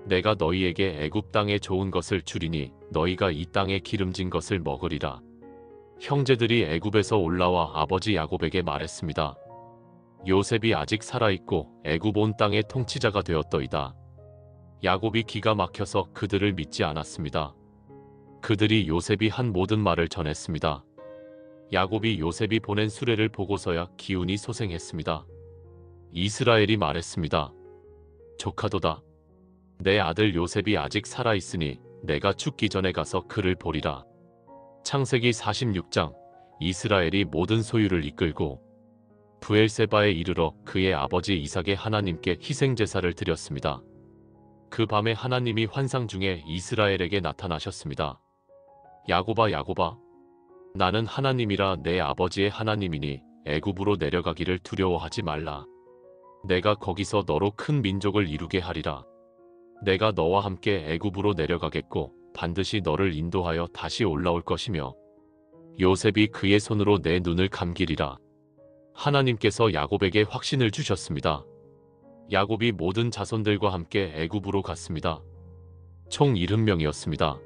내가 너희에게 애굽 땅에 좋은 것을 주리니 너희가 이 땅에 기름진 것을 먹으리라. 형제들이 애굽에서 올라와 아버지 야곱에게 말했습니다. 요셉이 아직 살아있고 애굽 온 땅의 통치자가 되었더이다. 야곱이 기가 막혀서 그들을 믿지 않았습니다. 그들이 요셉이 한 모든 말을 전했습니다. 야곱이 요셉이 보낸 수레를 보고서야 기운이 소생했습니다. 이스라엘이 말했습니다. 조카도다. 내 아들 요셉이 아직 살아있으니 내가 죽기 전에 가서 그를 보리라. 창세기 46장, 이스라엘이 모든 소유를 이끌고 브엘세바에 이르러 그의 아버지 이삭의 하나님께 희생제사를 드렸습니다. 그 밤에 하나님이 환상 중에 이스라엘에게 나타나셨습니다. 야곱아 야곱아, 나는 하나님이라 내 아버지의 하나님이니 애굽으로 내려가기를 두려워하지 말라. 내가 거기서 너로 큰 민족을 이루게 하리라. 내가 너와 함께 애굽으로 내려가겠고 반드시 너를 인도하여 다시 올라올 것이며 요셉이 그의 손으로 내 눈을 감기리라. 하나님께서 야곱에게 확신을 주셨습니다. 야곱이 모든 자손들과 함께 애굽으로 갔습니다. 총 70명이었습니다.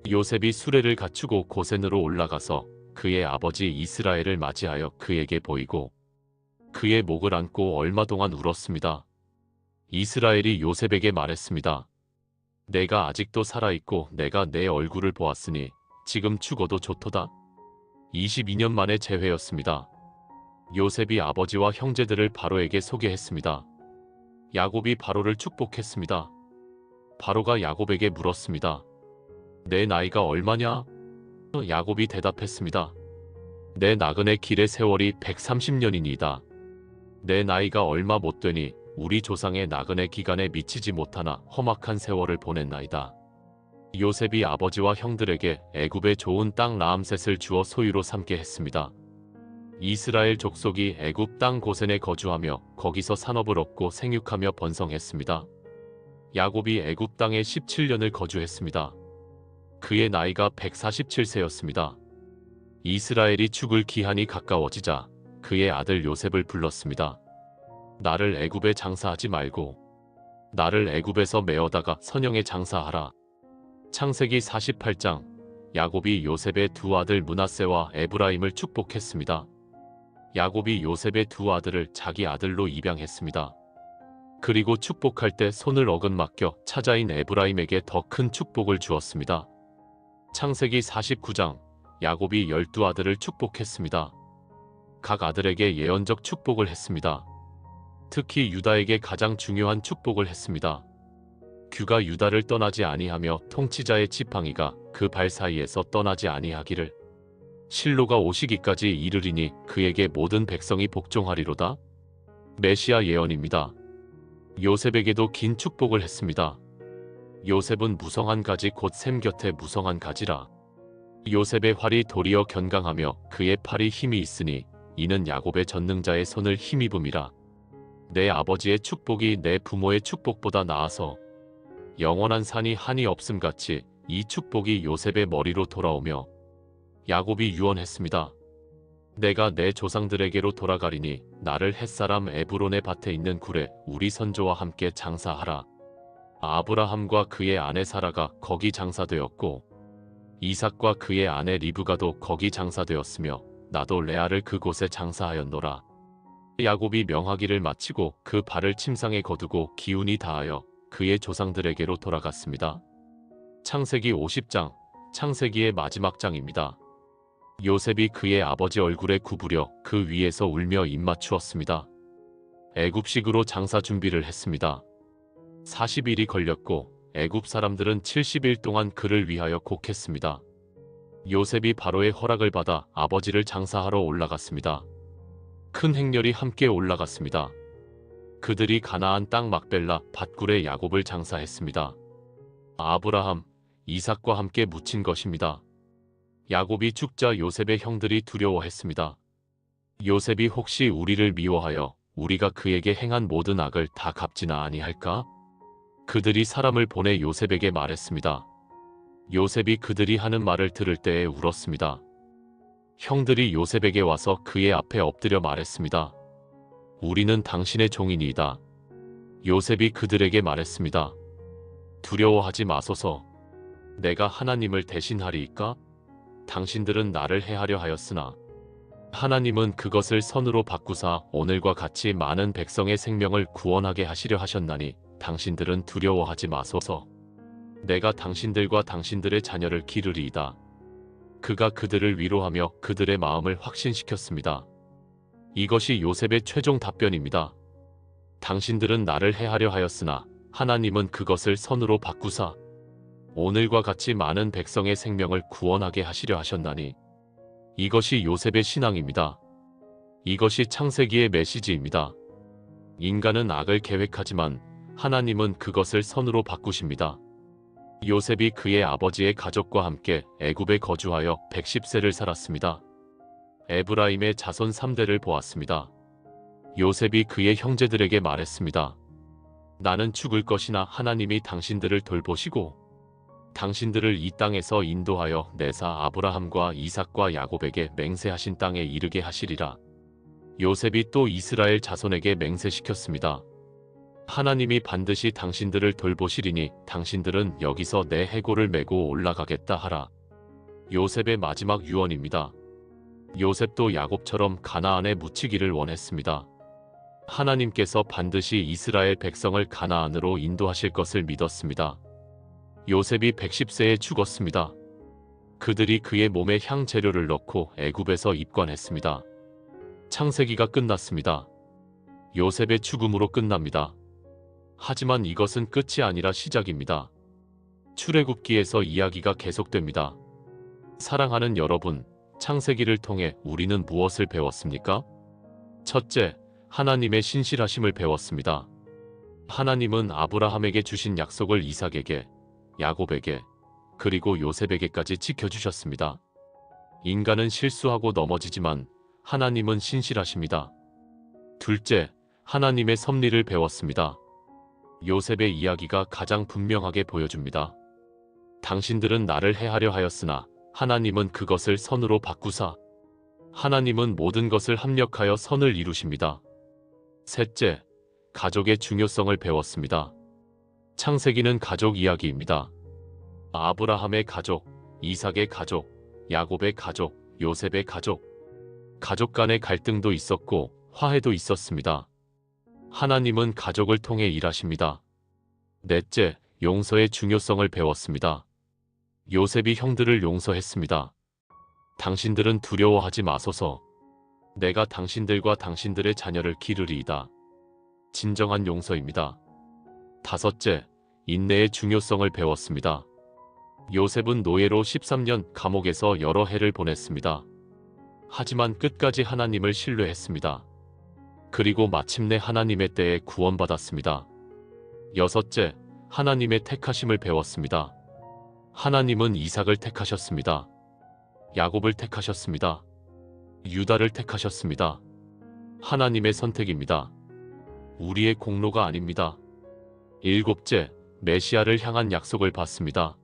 요셉이 수레를 갖추고 고센으로 올라가서 그의 아버지 이스라엘을 맞이하여 그에게 보이고 그의 목을 안고 얼마 동안 울었습니다. 이스라엘이 요셉에게 말했습니다. 내가 아직도 살아있고 내가 내 얼굴을 보았으니 지금 죽어도 좋도다. 22년 만에 재회였습니다. 요셉이 아버지와 형제들을 바로에게 소개했습니다. 야곱이 바로를 축복했습니다. 바로가 야곱에게 물었습니다. 내 나이가 얼마냐? 야곱이 대답했습니다. 내 나그네 길의 세월이 130년이니이다. 내 나이가 얼마 못 되니 우리 조상의 나그네 기간에 미치지 못하나 험악한 세월을 보냈나이다. 요셉이 아버지와 형들에게 애굽의 좋은 땅 라암셋을 주어 소유로 삼게 했습니다. 이스라엘 족속이 애굽 땅 고센에 거주하며 거기서 산업을 얻고 생육하며 번성했습니다. 야곱이 애굽 땅에 17년을 거주했습니다. 그의 나이가 147세였습니다. 이스라엘이 죽을 기한이 가까워지자 그의 아들 요셉을 불렀습니다. 나를 애굽에 장사하지 말고 나를 애굽에서 메어다가 선영에 장사하라. 창세기 48장. 야곱이 요셉의 두 아들 므낫세와 에브라임을 축복했습니다. 야곱이 요셉의 두 아들을 자기 아들로 입양했습니다. 그리고 축복할 때 손을 어긋맡겨 차자인 에브라임에게 더 큰 축복을 주었습니다. 창세기 49장. 야곱이 12아들을 축복했습니다. 각 아들에게 예언적 축복을 했습니다. 특히 유다에게 가장 중요한 축복을 했습니다. 규가 유다를 떠나지 아니하며 통치자의 지팡이가 그 발 사이에서 떠나지 아니하기를 실로가 오시기까지 이르리니 그에게 모든 백성이 복종하리로다. 메시아 예언입니다. 요셉에게도 긴 축복을 했습니다. 요셉은 무성한 가지 곧 샘 곁에 무성한 가지라. 요셉의 활이 도리어 견강하며 그의 팔이 힘이 있으니 이는 야곱의 전능자의 손을 힘입음이라. 내 아버지의 축복이 내 부모의 축복보다 나아서 영원한 산이 한이 없음같이 이 축복이 요셉의 머리로 돌아오며 야곱이 유언했습니다. 내가 내 조상들에게로 돌아가리니 나를 햇사람 에브론의 밭에 있는 굴에 우리 선조와 함께 장사하라. 아브라함과 그의 아내 사라가 거기 장사되었고 이삭과 그의 아내 리브가도 거기 장사되었으며 나도 레아를 그곳에 장사하였노라. 야곱이 명하기를 마치고 그 발을 침상에 거두고 기운이 다하여 그의 조상들에게로 돌아갔습니다. 창세기 50장. 창세기의 마지막 장입니다. 요셉이 그의 아버지 얼굴에 구부려 그 위에서 울며 입맞추었습니다. 애굽식으로 장사 준비를 했습니다. 40일이 걸렸고 애굽 사람들은 70일 동안 그를 위하여 곡했습니다. 요셉이 바로의 허락을 받아 아버지를 장사하러 올라갔습니다. 큰 행렬이 함께 올라갔습니다. 그들이 가나안 땅 막벨라 밭굴에 야곱을 장사했습니다. 아브라함, 이삭과 함께 묻힌 것입니다. 야곱이 죽자 요셉의 형들이 두려워했습니다. 요셉이 혹시 우리를 미워하여 우리가 그에게 행한 모든 악을 다 갚지나 아니할까? 그들이 사람을 보내 요셉에게 말했습니다. 요셉이 그들이 하는 말을 들을 때에 울었습니다. 형들이 요셉에게 와서 그의 앞에 엎드려 말했습니다. 우리는 당신의 종이니이다. 요셉이 그들에게 말했습니다. 두려워하지 마소서. 내가 하나님을 대신하리이까? 당신들은 나를 해하려 하였으나 하나님은 그것을 선으로 바꾸사 오늘과 같이 많은 백성의 생명을 구원하게 하시려 하셨나니 당신들은 두려워하지 마소서. 내가 당신들과 당신들의 자녀를 기르리이다. 그가 그들을 위로하며 그들의 마음을 확신시켰습니다. 이것이 요셉의 최종 답변입니다. 당신들은 나를 해하려 하였으나 하나님은 그것을 선으로 바꾸사 오늘과 같이 많은 백성의 생명을 구원하게 하시려 하셨나니 이것이 요셉의 신앙입니다. 이것이 창세기의 메시지입니다. 인간은 악을 계획하지만 하나님은 그것을 선으로 바꾸십니다. 요셉이 그의 아버지의 가족과 함께 애굽에 거주하여 110세를 살았습니다. 에브라임의 자손 3대를 보았습니다. 요셉이 그의 형제들에게 말했습니다. 나는 죽을 것이나 하나님이 당신들을 돌보시고 당신들을 이 땅에서 인도하여 내사 아브라함과 이삭과 야곱에게 맹세하신 땅에 이르게 하시리라. 요셉이 또 이스라엘 자손에게 맹세시켰습니다. 하나님이 반드시 당신들을 돌보시리니 당신들은 여기서 내 해골을 메고 올라가겠다 하라. 요셉의 마지막 유언입니다. 요셉도 야곱처럼 가나안에 묻히기를 원했습니다. 하나님께서 반드시 이스라엘 백성을 가나안으로 인도하실 것을 믿었습니다. 요셉이 110세에 죽었습니다. 그들이 그의 몸에 향재료를 넣고 애굽에서 입관했습니다. 창세기가 끝났습니다. 요셉의 죽음으로 끝납니다. 하지만 이것은 끝이 아니라 시작입니다. 출애굽기에서 이야기가 계속됩니다. 사랑하는 여러분, 창세기를 통해 우리는 무엇을 배웠습니까? 첫째, 하나님의 신실하심을 배웠습니다. 하나님은 아브라함에게 주신 약속을 이삭에게, 야곱에게, 그리고 요셉에게까지 지켜주셨습니다. 인간은 실수하고 넘어지지만 하나님은 신실하십니다. 둘째, 하나님의 섭리를 배웠습니다. 요셉의 이야기가 가장 분명하게 보여줍니다. 당신들은 나를 해하려 하였으나 하나님은 그것을 선으로 바꾸사 하나님은 모든 것을 합력하여 선을 이루십니다. 셋째, 가족의 중요성을 배웠습니다. 창세기는 가족 이야기입니다. 아브라함의 가족, 이삭의 가족, 야곱의 가족, 요셉의 가족. 가족 간의 갈등도 있었고 화해도 있었습니다. 하나님은 가족을 통해 일하십니다. 넷째, 용서의 중요성을 배웠습니다. 요셉이 형들을 용서했습니다. 당신들은 두려워하지 마소서. 내가 당신들과 당신들의 자녀를 기르리이다. 진정한 용서입니다. 다섯째, 인내의 중요성을 배웠습니다. 요셉은 노예로 13년 감옥에서 여러 해를 보냈습니다. 하지만 끝까지 하나님을 신뢰했습니다. 그리고 마침내 하나님의 때에 구원받았습니다. 여섯째, 하나님의 택하심을 배웠습니다. 하나님은 이삭을 택하셨습니다. 야곱을 택하셨습니다. 유다를 택하셨습니다. 하나님의 선택입니다. 우리의 공로가 아닙니다. 일곱째, 메시아를 향한 약속을 받습니다.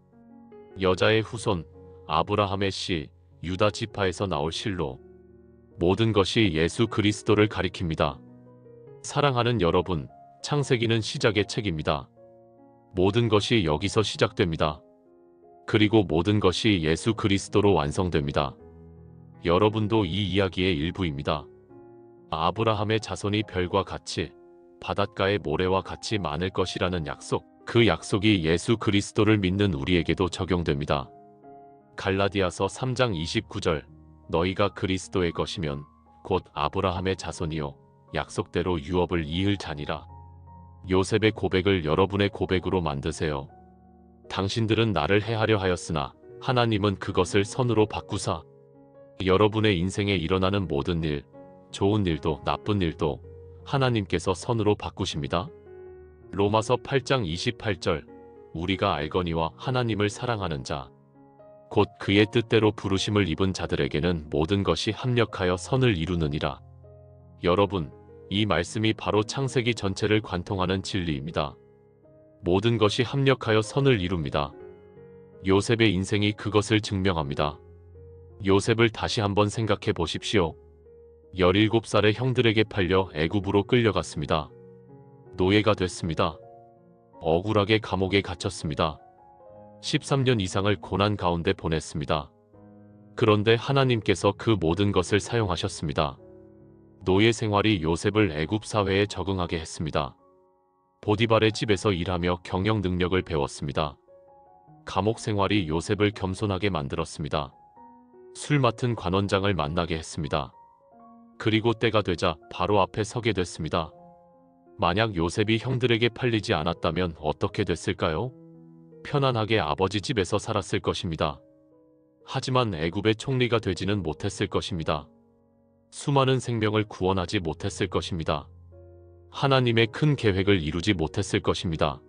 여자의 후손, 아브라함의 씨, 유다 지파에서 나올 실로. 모든 것이 예수 그리스도를 가리킵니다. 사랑하는 여러분, 창세기는 시작의 책입니다. 모든 것이 여기서 시작됩니다. 그리고 모든 것이 예수 그리스도로 완성됩니다. 여러분도 이 이야기의 일부입니다. 아브라함의 자손이 별과 같이 바닷가의 모래와 같이 많을 것이라는 약속, 그 약속이 예수 그리스도를 믿는 우리에게도 적용됩니다. 갈라디아서 3장 29절, 너희가 그리스도의 것이면 곧 아브라함의 자손이요 약속대로 유업을 이을 자니라. 요셉의 고백을 여러분의 고백으로 만드세요. 당신들은 나를 해하려 하였으나 하나님은 그것을 선으로 바꾸사. 여러분의 인생에 일어나는 모든 일, 좋은 일도 나쁜 일도 하나님께서 선으로 바꾸십니다. 로마서 8장 28절, 우리가 알거니와 하나님을 사랑하는 자, 곧 그의 뜻대로 부르심을 입은 자들에게는 모든 것이 합력하여 선을 이루느니라. 여러분, 이 말씀이 바로 창세기 전체를 관통하는 진리입니다. 모든 것이 합력하여 선을 이룹니다. 요셉의 인생이 그것을 증명합니다. 요셉을 다시 한번 생각해 보십시오. 17살의 형들에게 팔려 애굽으로 끌려갔습니다. 노예가 됐습니다. 억울하게 감옥에 갇혔습니다. 13년 이상을 고난 가운데 보냈습니다. 그런데 하나님께서 그 모든 것을 사용하셨습니다. 노예 생활이 요셉을 애굽 사회에 적응하게 했습니다. 보디발의 집에서 일하며 경영 능력을 배웠습니다. 감옥 생활이 요셉을 겸손하게 만들었습니다. 술 맡은 관원장을 만나게 했습니다. 그리고 때가 되자 바로 앞에 서게 됐습니다. 만약 요셉이 형들에게 팔리지 않았다면 어떻게 됐을까요? 편안하게 아버지 집에서 살았을 것입니다. 하지만 애굽의 총리가 되지는 못했을 것입니다. 수많은 생명을 구원하지 못했을 것입니다. 하나님의 큰 계획을 이루지 못했을 것입니다.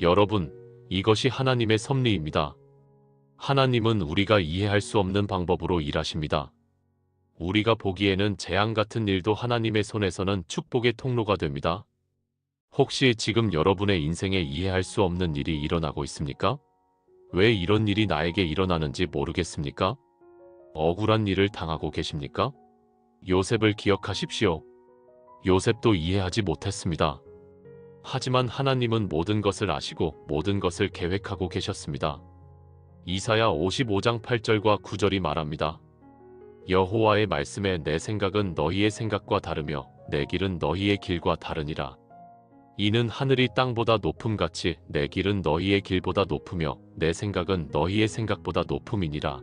여러분, 이것이 하나님의 섭리입니다. 하나님은 우리가 이해할 수 없는 방법으로 일하십니다. 우리가 보기에는 재앙 같은 일도 하나님의 손에서는 축복의 통로가 됩니다. 혹시 지금 여러분의 인생에 이해할 수 없는 일이 일어나고 있습니까? 왜 이런 일이 나에게 일어나는지 모르겠습니까? 억울한 일을 당하고 계십니까? 요셉을 기억하십시오. 요셉도 이해하지 못했습니다. 하지만 하나님은 모든 것을 아시고 모든 것을 계획하고 계셨습니다. 이사야 55장 8절과 9절이 말합니다. 여호와의 말씀에 내 생각은 너희의 생각과 다르며 내 길은 너희의 길과 다르니라. 이는 하늘이 땅보다 높음같이 내 길은 너희의 길보다 높으며 내 생각은 너희의 생각보다 높음이니라.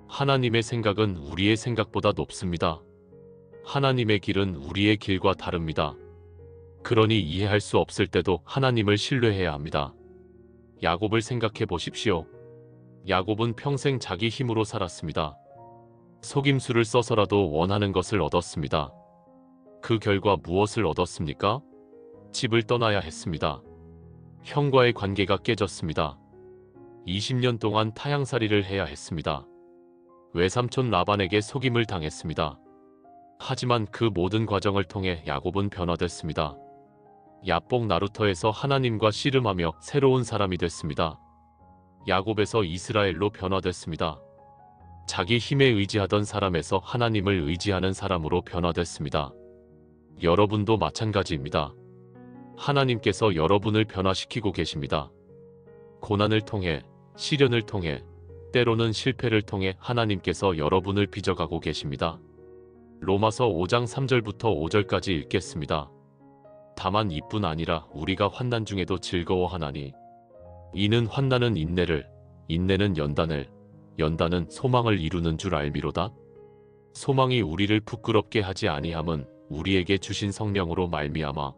하나님의 생각은 우리의 생각보다 높습니다. 하나님의 길은 우리의 길과 다릅니다. 그러니 이해할 수 없을 때도 하나님을 신뢰해야 합니다. 야곱을 생각해 보십시오. 야곱은 평생 자기 힘으로 살았습니다. 속임수를 써서라도 원하는 것을 얻었습니다. 그 결과 무엇을 얻었습니까? 집을 떠나야 했습니다. 형과의 관계가 깨졌습니다. 20년 동안 타향살이를 해야 했습니다. 외삼촌 라반에게 속임을 당했습니다. 하지만 그 모든 과정을 통해 야곱은 변화됐습니다. 야복 나루터에서 하나님과 씨름하며 새로운 사람이 됐습니다. 야곱에서 이스라엘로 변화됐습니다. 자기 힘에 의지하던 사람에서 하나님을 의지하는 사람으로 변화됐습니다. 여러분도 마찬가지입니다. 하나님께서 여러분을 변화시키고 계십니다. 고난을 통해, 시련을 통해, 때로는 실패를 통해 하나님께서 여러분을 빚어가고 계십니다. 로마서 5장 3절부터 5절까지 읽겠습니다. 다만 이뿐 아니라 우리가 환난 중에도 즐거워하나니 이는 환난은 인내를, 인내는 연단을, 연단은 소망을 이루는 줄 알미로다. 소망이 우리를 부끄럽게 하지 아니함은 우리에게 주신 성령으로 말미암아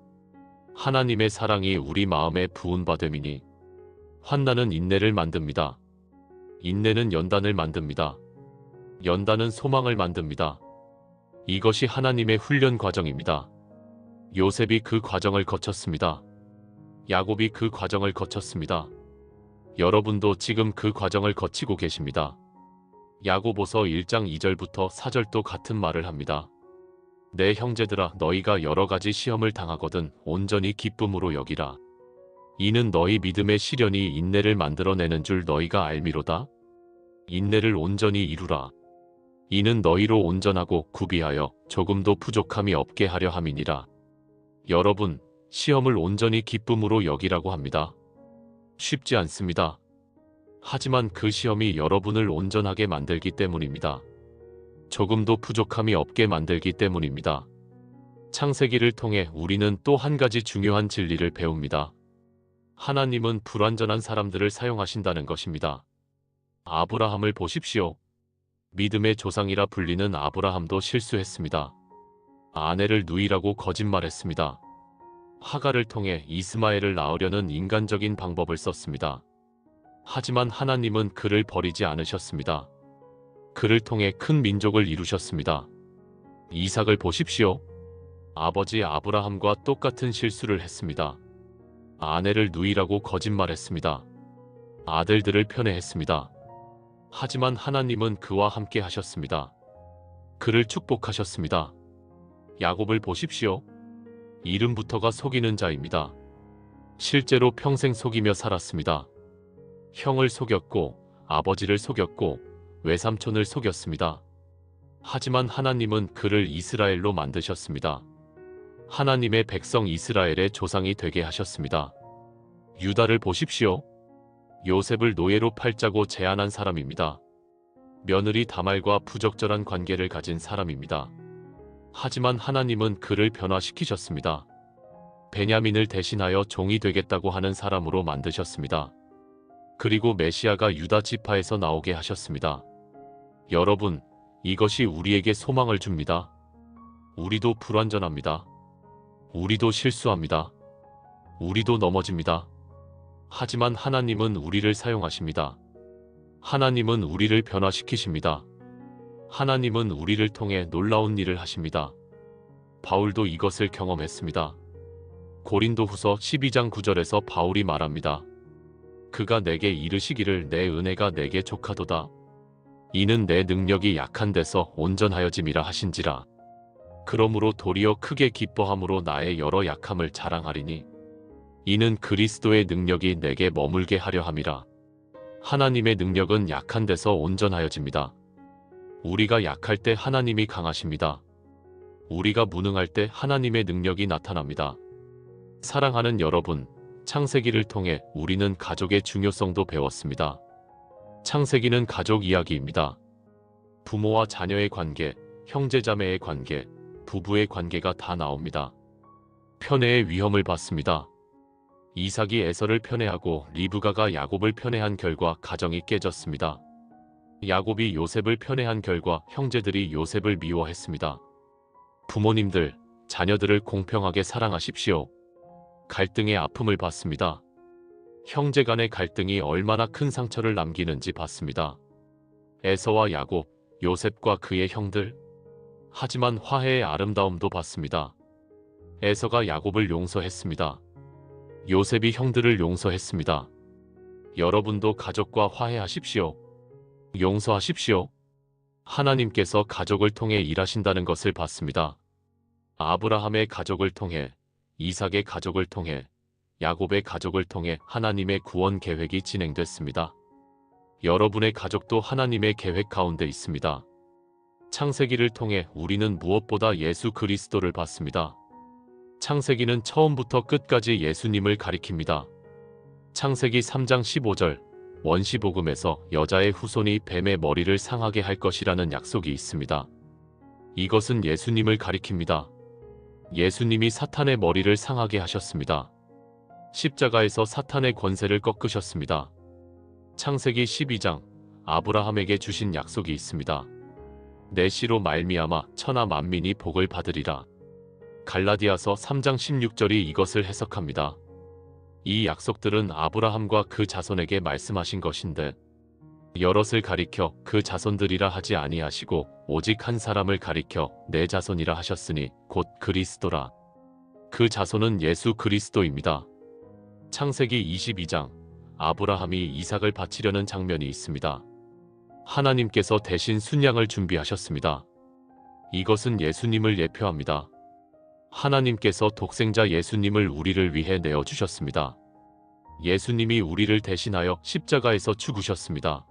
하나님의 사랑이 우리 마음에 부은 바 됨이니 환난은 인내를 만듭니다. 인내는 연단을 만듭니다. 연단은 소망을 만듭니다. 이것이 하나님의 훈련 과정입니다. 요셉이 그 과정을 거쳤습니다. 야곱이 그 과정을 거쳤습니다. 여러분도 지금 그 과정을 거치고 계십니다. 야고보서 1장 2절부터 4절도 같은 말을 합니다. 내 형제들아 너희가 여러 가지 시험을 당하거든 온전히 기쁨으로 여기라. 이는 너희 믿음의 시련이 인내를 만들어내는 줄 너희가 알미로다. 인내를 온전히 이루라. 이는 너희로 온전하고 구비하여 조금도 부족함이 없게 하려 함이니라. 여러분, 시험을 온전히 기쁨으로 여기라고 합니다. 쉽지 않습니다. 하지만 그 시험이 여러분을 온전하게 만들기 때문입니다. 조금도 부족함이 없게 만들기 때문입니다. 창세기를 통해 우리는 또 한 가지 중요한 진리를 배웁니다. 하나님은 불완전한 사람들을 사용하신다는 것입니다. 아브라함을 보십시오. 믿음의 조상이라 불리는 아브라함도 실수했습니다. 아내를 누이라고 거짓말했습니다. 하갈을 통해 이스마엘을 낳으려는 인간적인 방법을 썼습니다. 하지만 하나님은 그를 버리지 않으셨습니다. 그를 통해 큰 민족을 이루셨습니다. 이삭을 보십시오. 아버지 아브라함과 똑같은 실수를 했습니다. 아내를 누이라고 거짓말했습니다. 아들들을 편애했습니다. 하지만 하나님은 그와 함께 하셨습니다. 그를 축복하셨습니다. 야곱을 보십시오. 이름부터가 속이는 자입니다. 실제로 평생 속이며 살았습니다. 형을 속였고 아버지를 속였고 외삼촌을 속였습니다. 하지만 하나님은 그를 이스라엘로 만드셨습니다. 하나님의 백성 이스라엘의 조상이 되게 하셨습니다. 유다를 보십시오. 요셉을 노예로 팔자고 제안한 사람입니다. 며느리 다말과 부적절한 관계를 가진 사람입니다. 하지만 하나님은 그를 변화시키셨습니다. 베냐민을 대신하여 종이 되겠다고 하는 사람으로 만드셨습니다. 그리고 메시아가 유다 지파에서 나오게 하셨습니다. 여러분, 이것이 우리에게 소망을 줍니다. 우리도 불완전합니다. 우리도 실수합니다. 우리도 넘어집니다. 하지만 하나님은 우리를 사용하십니다. 하나님은 우리를 변화시키십니다. 하나님은 우리를 통해 놀라운 일을 하십니다. 바울도 이것을 경험했습니다. 고린도후서 12장 9절에서 바울이 말합니다. 그가 내게 이르시기를 내 은혜가 내게 족하도다. 이는 내 능력이 약한 데서 온전하여짐이라 하신지라. 그러므로 도리어 크게 기뻐함으로 나의 여러 약함을 자랑하리니 이는 그리스도의 능력이 내게 머물게 하려 함이라. 하나님의 능력은 약한 데서 온전하여집니다. 우리가 약할 때 하나님이 강하십니다. 우리가 무능할 때 하나님의 능력이 나타납니다. 사랑하는 여러분, 창세기를 통해 우리는 가족의 중요성도 배웠습니다. 창세기는 가족 이야기입니다. 부모와 자녀의 관계, 형제자매의 관계, 부부의 관계가 다 나옵니다. 편애의 위험을 받습니다. 이삭이 에서를 편애하고 리브가가 야곱을 편애한 결과 가정이 깨졌습니다. 야곱이 요셉을 편애한 결과 형제들이 요셉을 미워했습니다. 부모님들, 자녀들을 공평하게 사랑하십시오. 갈등의 아픔을 받습니다. 형제 간의 갈등이 얼마나 큰 상처를 남기는지 봤습니다. 에서와 야곱, 요셉과 그의 형들. 하지만 화해의 아름다움도 봤습니다. 에서가 야곱을 용서했습니다. 요셉이 형들을 용서했습니다. 여러분도 가족과 화해하십시오. 용서하십시오. 하나님께서 가족을 통해 일하신다는 것을 봤습니다. 아브라함의 가족을 통해, 이삭의 가족을 통해, 야곱의 가족을 통해 하나님의 구원 계획이 진행됐습니다. 여러분의 가족도 하나님의 계획 가운데 있습니다. 창세기를 통해 우리는 무엇보다 예수 그리스도를 봤습니다. 창세기는 처음부터 끝까지 예수님을 가리킵니다. 창세기 3장 15절, 원시복음에서 여자의 후손이 뱀의 머리를 상하게 할 것이라는 약속이 있습니다. 이것은 예수님을 가리킵니다. 예수님이 사탄의 머리를 상하게 하셨습니다. 십자가에서 사탄의 권세를 꺾으셨습니다. 창세기 12장, 아브라함에게 주신 약속이 있습니다. 내 씨로 말미암아 천하 만민이 복을 받으리라. 갈라디아서 3장 16절이 이것을 해석합니다. 이 약속들은 아브라함과 그 자손에게 말씀하신 것인데 여럿을 가리켜 그 자손들이라 하지 아니하시고 오직 한 사람을 가리켜 내 자손이라 하셨으니 곧 그리스도라. 그 자손은 예수 그리스도입니다. 창세기 22장, 아브라함이 이삭을 바치려는 장면이 있습니다. 하나님께서 대신 순양을 준비하셨습니다. 이것은 예수님을 예표합니다. 하나님께서 독생자 예수님을 우리를 위해 내어주셨습니다. 예수님이 우리를 대신하여 십자가에서 죽으셨습니다.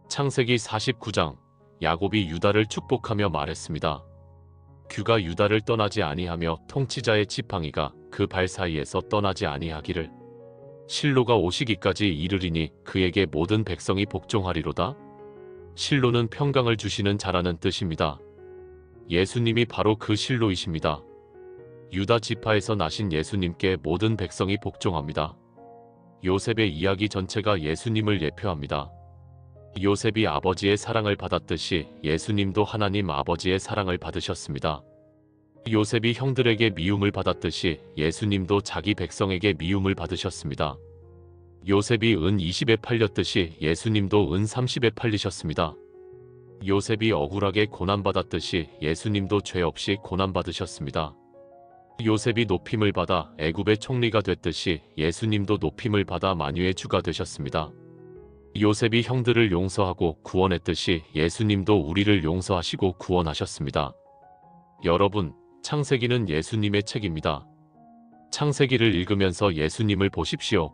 창세기 49장, 야곱이 유다를 축복하며 말했습니다. 규가 유다를 떠나지 아니하며 통치자의 지팡이가 그 발 사이에서 떠나지 아니하기를. 실로가 오시기까지 이르리니 그에게 모든 백성이 복종하리로다. 실로는 평강을 주시는 자라는 뜻입니다. 예수님이 바로 그 실로이십니다. 유다 지파에서 나신 예수님께 모든 백성이 복종합니다. 요셉의 이야기 전체가 예수님을 예표합니다. 요셉이 아버지의 사랑을 받았듯이 예수님도 하나님 아버지의 사랑을 받으셨습니다. 요셉이 형들에게 미움을 받았듯이 예수님도 자기 백성에게 미움을 받으셨습니다. 요셉이 은 20에 팔렸듯이 예수님도 은 30에 팔리셨습니다. 요셉이 억울하게 고난받았듯이 예수님도 죄 없이 고난받으셨습니다. 요셉이 높임을 받아 애굽의 총리가 됐듯이 예수님도 높임을 받아 만유의 주가 되셨습니다. 요셉이 형들을 용서하고 구원했듯이 예수님도 우리를 용서하시고 구원하셨습니다. 여러분, 창세기는 예수님의 책입니다. 창세기를 읽으면서 예수님을 보십시오.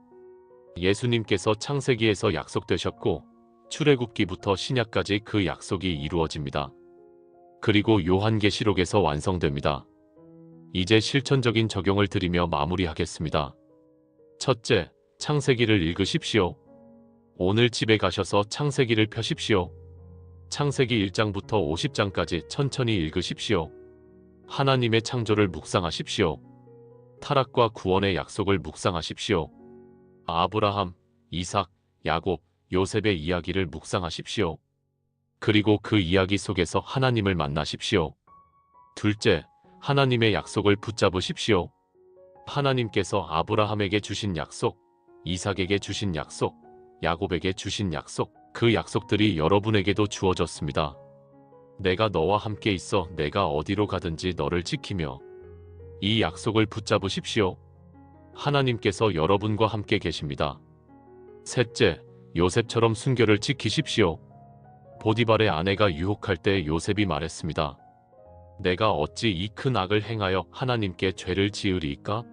예수님께서 창세기에서 약속되셨고 출애굽기부터 신약까지 그 약속이 이루어집니다. 그리고 요한계시록에서 완성됩니다. 이제 실천적인 적용을 드리며 마무리하겠습니다. 첫째, 창세기를 읽으십시오. 오늘 집에 가셔서 창세기를 펴십시오. 창세기 1장부터 50장까지 천천히 읽으십시오. 하나님의 창조를 묵상하십시오. 타락과 구원의 약속을 묵상하십시오. 아브라함, 이삭, 야곱, 요셉의 이야기를 묵상하십시오. 그리고 그 이야기 속에서 하나님을 만나십시오. 둘째, 하나님의 약속을 붙잡으십시오. 하나님께서 아브라함에게 주신 약속, 이삭에게 주신 약속, 야곱에게 주신 약속, 그 약속들이 여러분에게도 주어졌습니다. 내가 너와 함께 있어 내가 어디로 가든지 너를 지키며. 이 약속을 붙잡으십시오. 하나님께서 여러분과 함께 계십니다. 셋째, 요셉처럼 순결을 지키십시오. 보디발의 아내가 유혹할 때 요셉이 말했습니다. 내가 어찌 이 큰 악을 행하여 하나님께 죄를 지으리이까?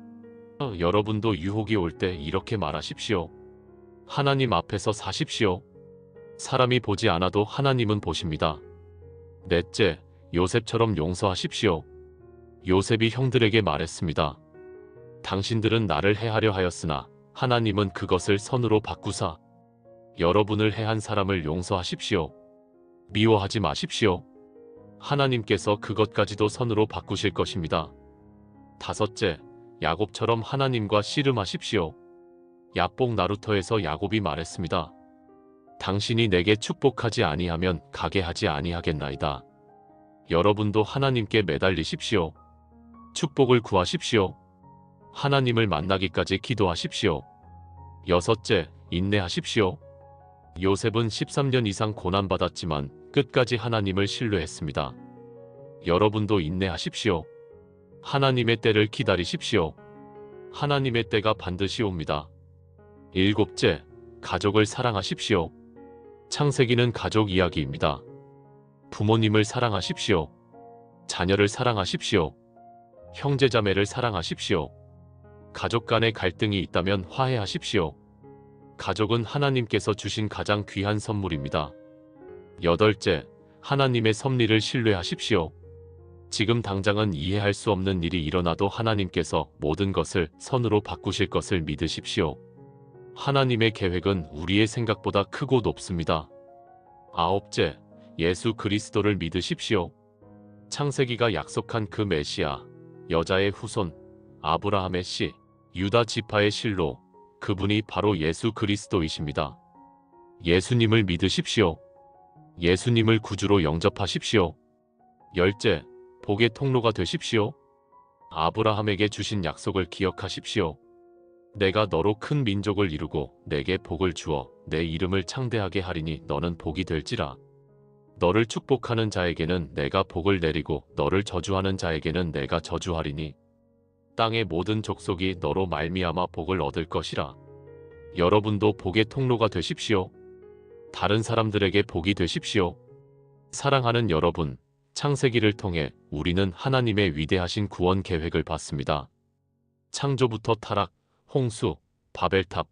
여러분도 유혹이 올 때 이렇게 말하십시오. 하나님 앞에서 사십시오. 사람이 보지 않아도 하나님은 보십니다. 넷째, 요셉처럼 용서하십시오. 요셉이 형들에게 말했습니다. 당신들은 나를 해하려 하였으나 하나님은 그것을 선으로 바꾸사 여러분을 해한 사람을 용서하십시오. 미워하지 마십시오. 하나님께서 그것까지도 선으로 바꾸실 것입니다. 다섯째, 야곱처럼 하나님과 씨름하십시오. 야복 나루터에서 야곱이 말했습니다. 당신이 내게 축복하지 아니하면 가게 하지 아니하겠나이다. 여러분도 하나님께 매달리십시오. 축복을 구하십시오. 하나님을 만나기까지 기도하십시오. 여섯째, 인내하십시오. 요셉은 13년 이상 고난받았지만 끝까지 하나님을 신뢰했습니다. 여러분도 인내하십시오. 하나님의 때를 기다리십시오. 하나님의 때가 반드시 옵니다. 일곱째, 가족을 사랑하십시오. 창세기는 가족 이야기입니다. 부모님을 사랑하십시오. 자녀를 사랑하십시오. 형제자매를 사랑하십시오. 가족 간의 갈등이 있다면 화해하십시오. 가족은 하나님께서 주신 가장 귀한 선물입니다. 여덟째, 하나님의 섭리를 신뢰하십시오. 지금 당장은 이해할 수 없는 일이 일어나도 하나님께서 모든 것을 선으로 바꾸실 것을 믿으십시오. 하나님의 계획은 우리의 생각보다 크고 높습니다. 아홉째, 예수 그리스도를 믿으십시오. 창세기가 약속한 그 메시아, 여자의 후손, 아브라함의 씨, 유다 지파의 실로, 그분이 바로 예수 그리스도이십니다. 예수님을 믿으십시오. 예수님을 구주로 영접하십시오. 열째, 복의 통로가 되십시오. 아브라함에게 주신 약속을 기억하십시오. 내가 너로 큰 민족을 이루고 내게 복을 주어 내 이름을 창대하게 하리니 너는 복이 될지라. 너를 축복하는 자에게는 내가 복을 내리고 너를 저주하는 자에게는 내가 저주하리니 땅의 모든 족속이 너로 말미암아 복을 얻을 것이라. 여러분도 복의 통로가 되십시오. 다른 사람들에게 복이 되십시오. 사랑하는 여러분, 창세기를 통해 우리는 하나님의 위대하신 구원 계획을 봤습니다. 창조부터 타락, 홍수, 바벨탑,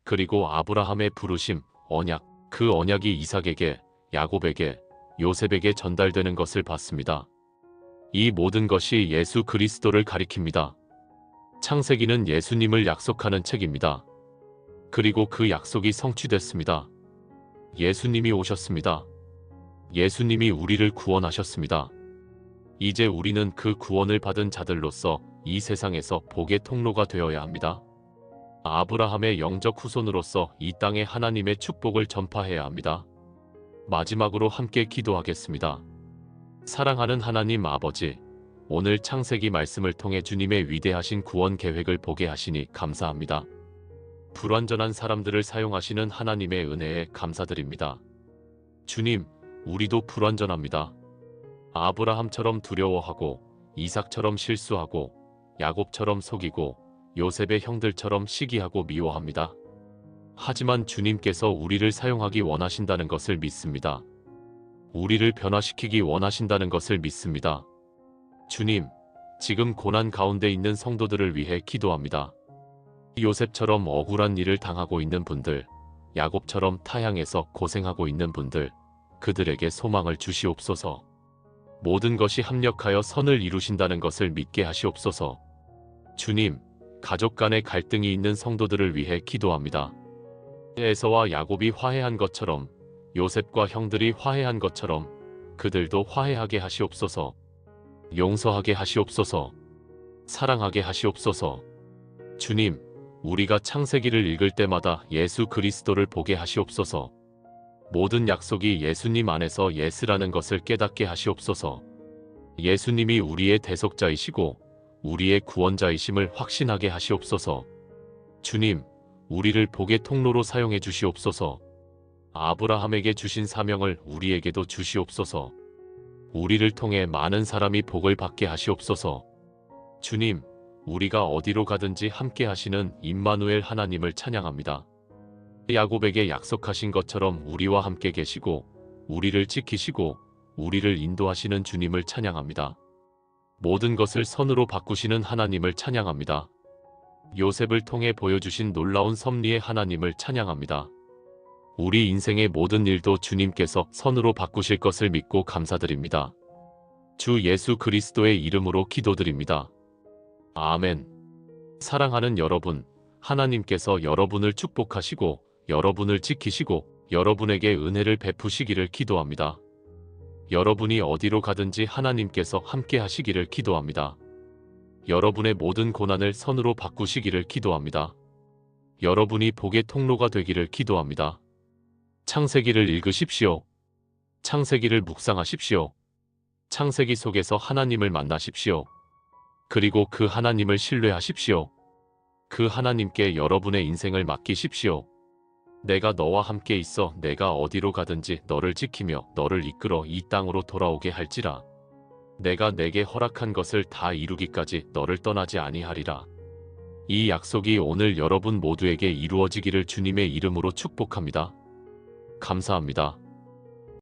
그리고 아브라함의 부르심, 언약, 그 언약이 이삭에게, 야곱에게, 요셉에게 전달되는 것을 봤습니다. 이 모든 것이 예수 그리스도를 가리킵니다. 창세기는 예수님을 약속하는 책입니다. 그리고 그 약속이 성취됐습니다. 예수님이 오셨습니다. 예수님이 우리를 구원하셨습니다. 이제 우리는 그 구원을 받은 자들로서 이 세상에서 복의 통로가 되어야 합니다. 아브라함의 영적 후손으로서 이 땅에 하나님의 축복을 전파해야 합니다. 마지막으로 함께 기도하겠습니다. 사랑하는 하나님 아버지, 오늘 창세기 말씀을 통해 주님의 위대하신 구원 계획을 보게 하시니 감사합니다. 불완전한 사람들을 사용하시는 하나님의 은혜에 감사드립니다. 주님, 우리도 불완전합니다. 아브라함처럼 두려워하고, 이삭처럼 실수하고, 야곱처럼 속이고, 요셉의 형들처럼 시기하고 미워합니다. 하지만 주님께서 우리를 사용하기 원하신다는 것을 믿습니다. 우리를 변화시키기 원하신다는 것을 믿습니다. 주님, 지금 고난 가운데 있는 성도들을 위해 기도합니다. 요셉처럼 억울한 일을 당하고 있는 분들, 야곱처럼 타향에서 고생하고 있는 분들, 그들에게 소망을 주시옵소서. 모든 것이 합력하여 선을 이루신다는 것을 믿게 하시옵소서. 주님, 가족 간의 갈등이 있는 성도들을 위해 기도합니다. 에서와 야곱이 화해한 것처럼, 요셉과 형들이 화해한 것처럼 그들도 화해하게 하시옵소서. 용서하게 하시옵소서. 사랑하게 하시옵소서. 주님, 우리가 창세기를 읽을 때마다 예수 그리스도를 보게 하시옵소서. 모든 약속이 예수님 안에서 예스라는 것을 깨닫게 하시옵소서. 예수님이 우리의 대속자이시고 우리의 구원자이심을 확신하게 하시옵소서. 주님, 우리를 복의 통로로 사용해 주시옵소서. 아브라함에게 주신 사명을 우리에게도 주시옵소서. 우리를 통해 많은 사람이 복을 받게 하시옵소서. 주님, 우리가 어디로 가든지 함께 하시는 임마누엘 하나님을 찬양합니다. 야곱에게 약속하신 것처럼 우리와 함께 계시고 우리를 지키시고 우리를 인도하시는 주님을 찬양합니다. 모든 것을 선으로 바꾸시는 하나님을 찬양합니다. 요셉을 통해 보여주신 놀라운 섭리의 하나님을 찬양합니다. 우리 인생의 모든 일도 주님께서 선으로 바꾸실 것을 믿고 감사드립니다. 주 예수 그리스도의 이름으로 기도드립니다. 아멘. 사랑하는 여러분, 하나님께서 여러분을 축복하시고 여러분을 지키시고 여러분에게 은혜를 베푸시기를 기도합니다. 여러분이 어디로 가든지 하나님께서 함께 하시기를 기도합니다. 여러분의 모든 고난을 선으로 바꾸시기를 기도합니다. 여러분이 복의 통로가 되기를 기도합니다. 창세기를 읽으십시오. 창세기를 묵상하십시오. 창세기 속에서 하나님을 만나십시오. 그리고 그 하나님을 신뢰하십시오. 그 하나님께 여러분의 인생을 맡기십시오. 내가 너와 함께 있어 내가 어디로 가든지 너를 지키며 너를 이끌어 이 땅으로 돌아오게 할지라. 내가 내게 허락한 것을 다 이루기까지 너를 떠나지 아니하리라. 이 약속이 오늘 여러분 모두에게 이루어지기를 주님의 이름으로 축복합니다. 감사합니다.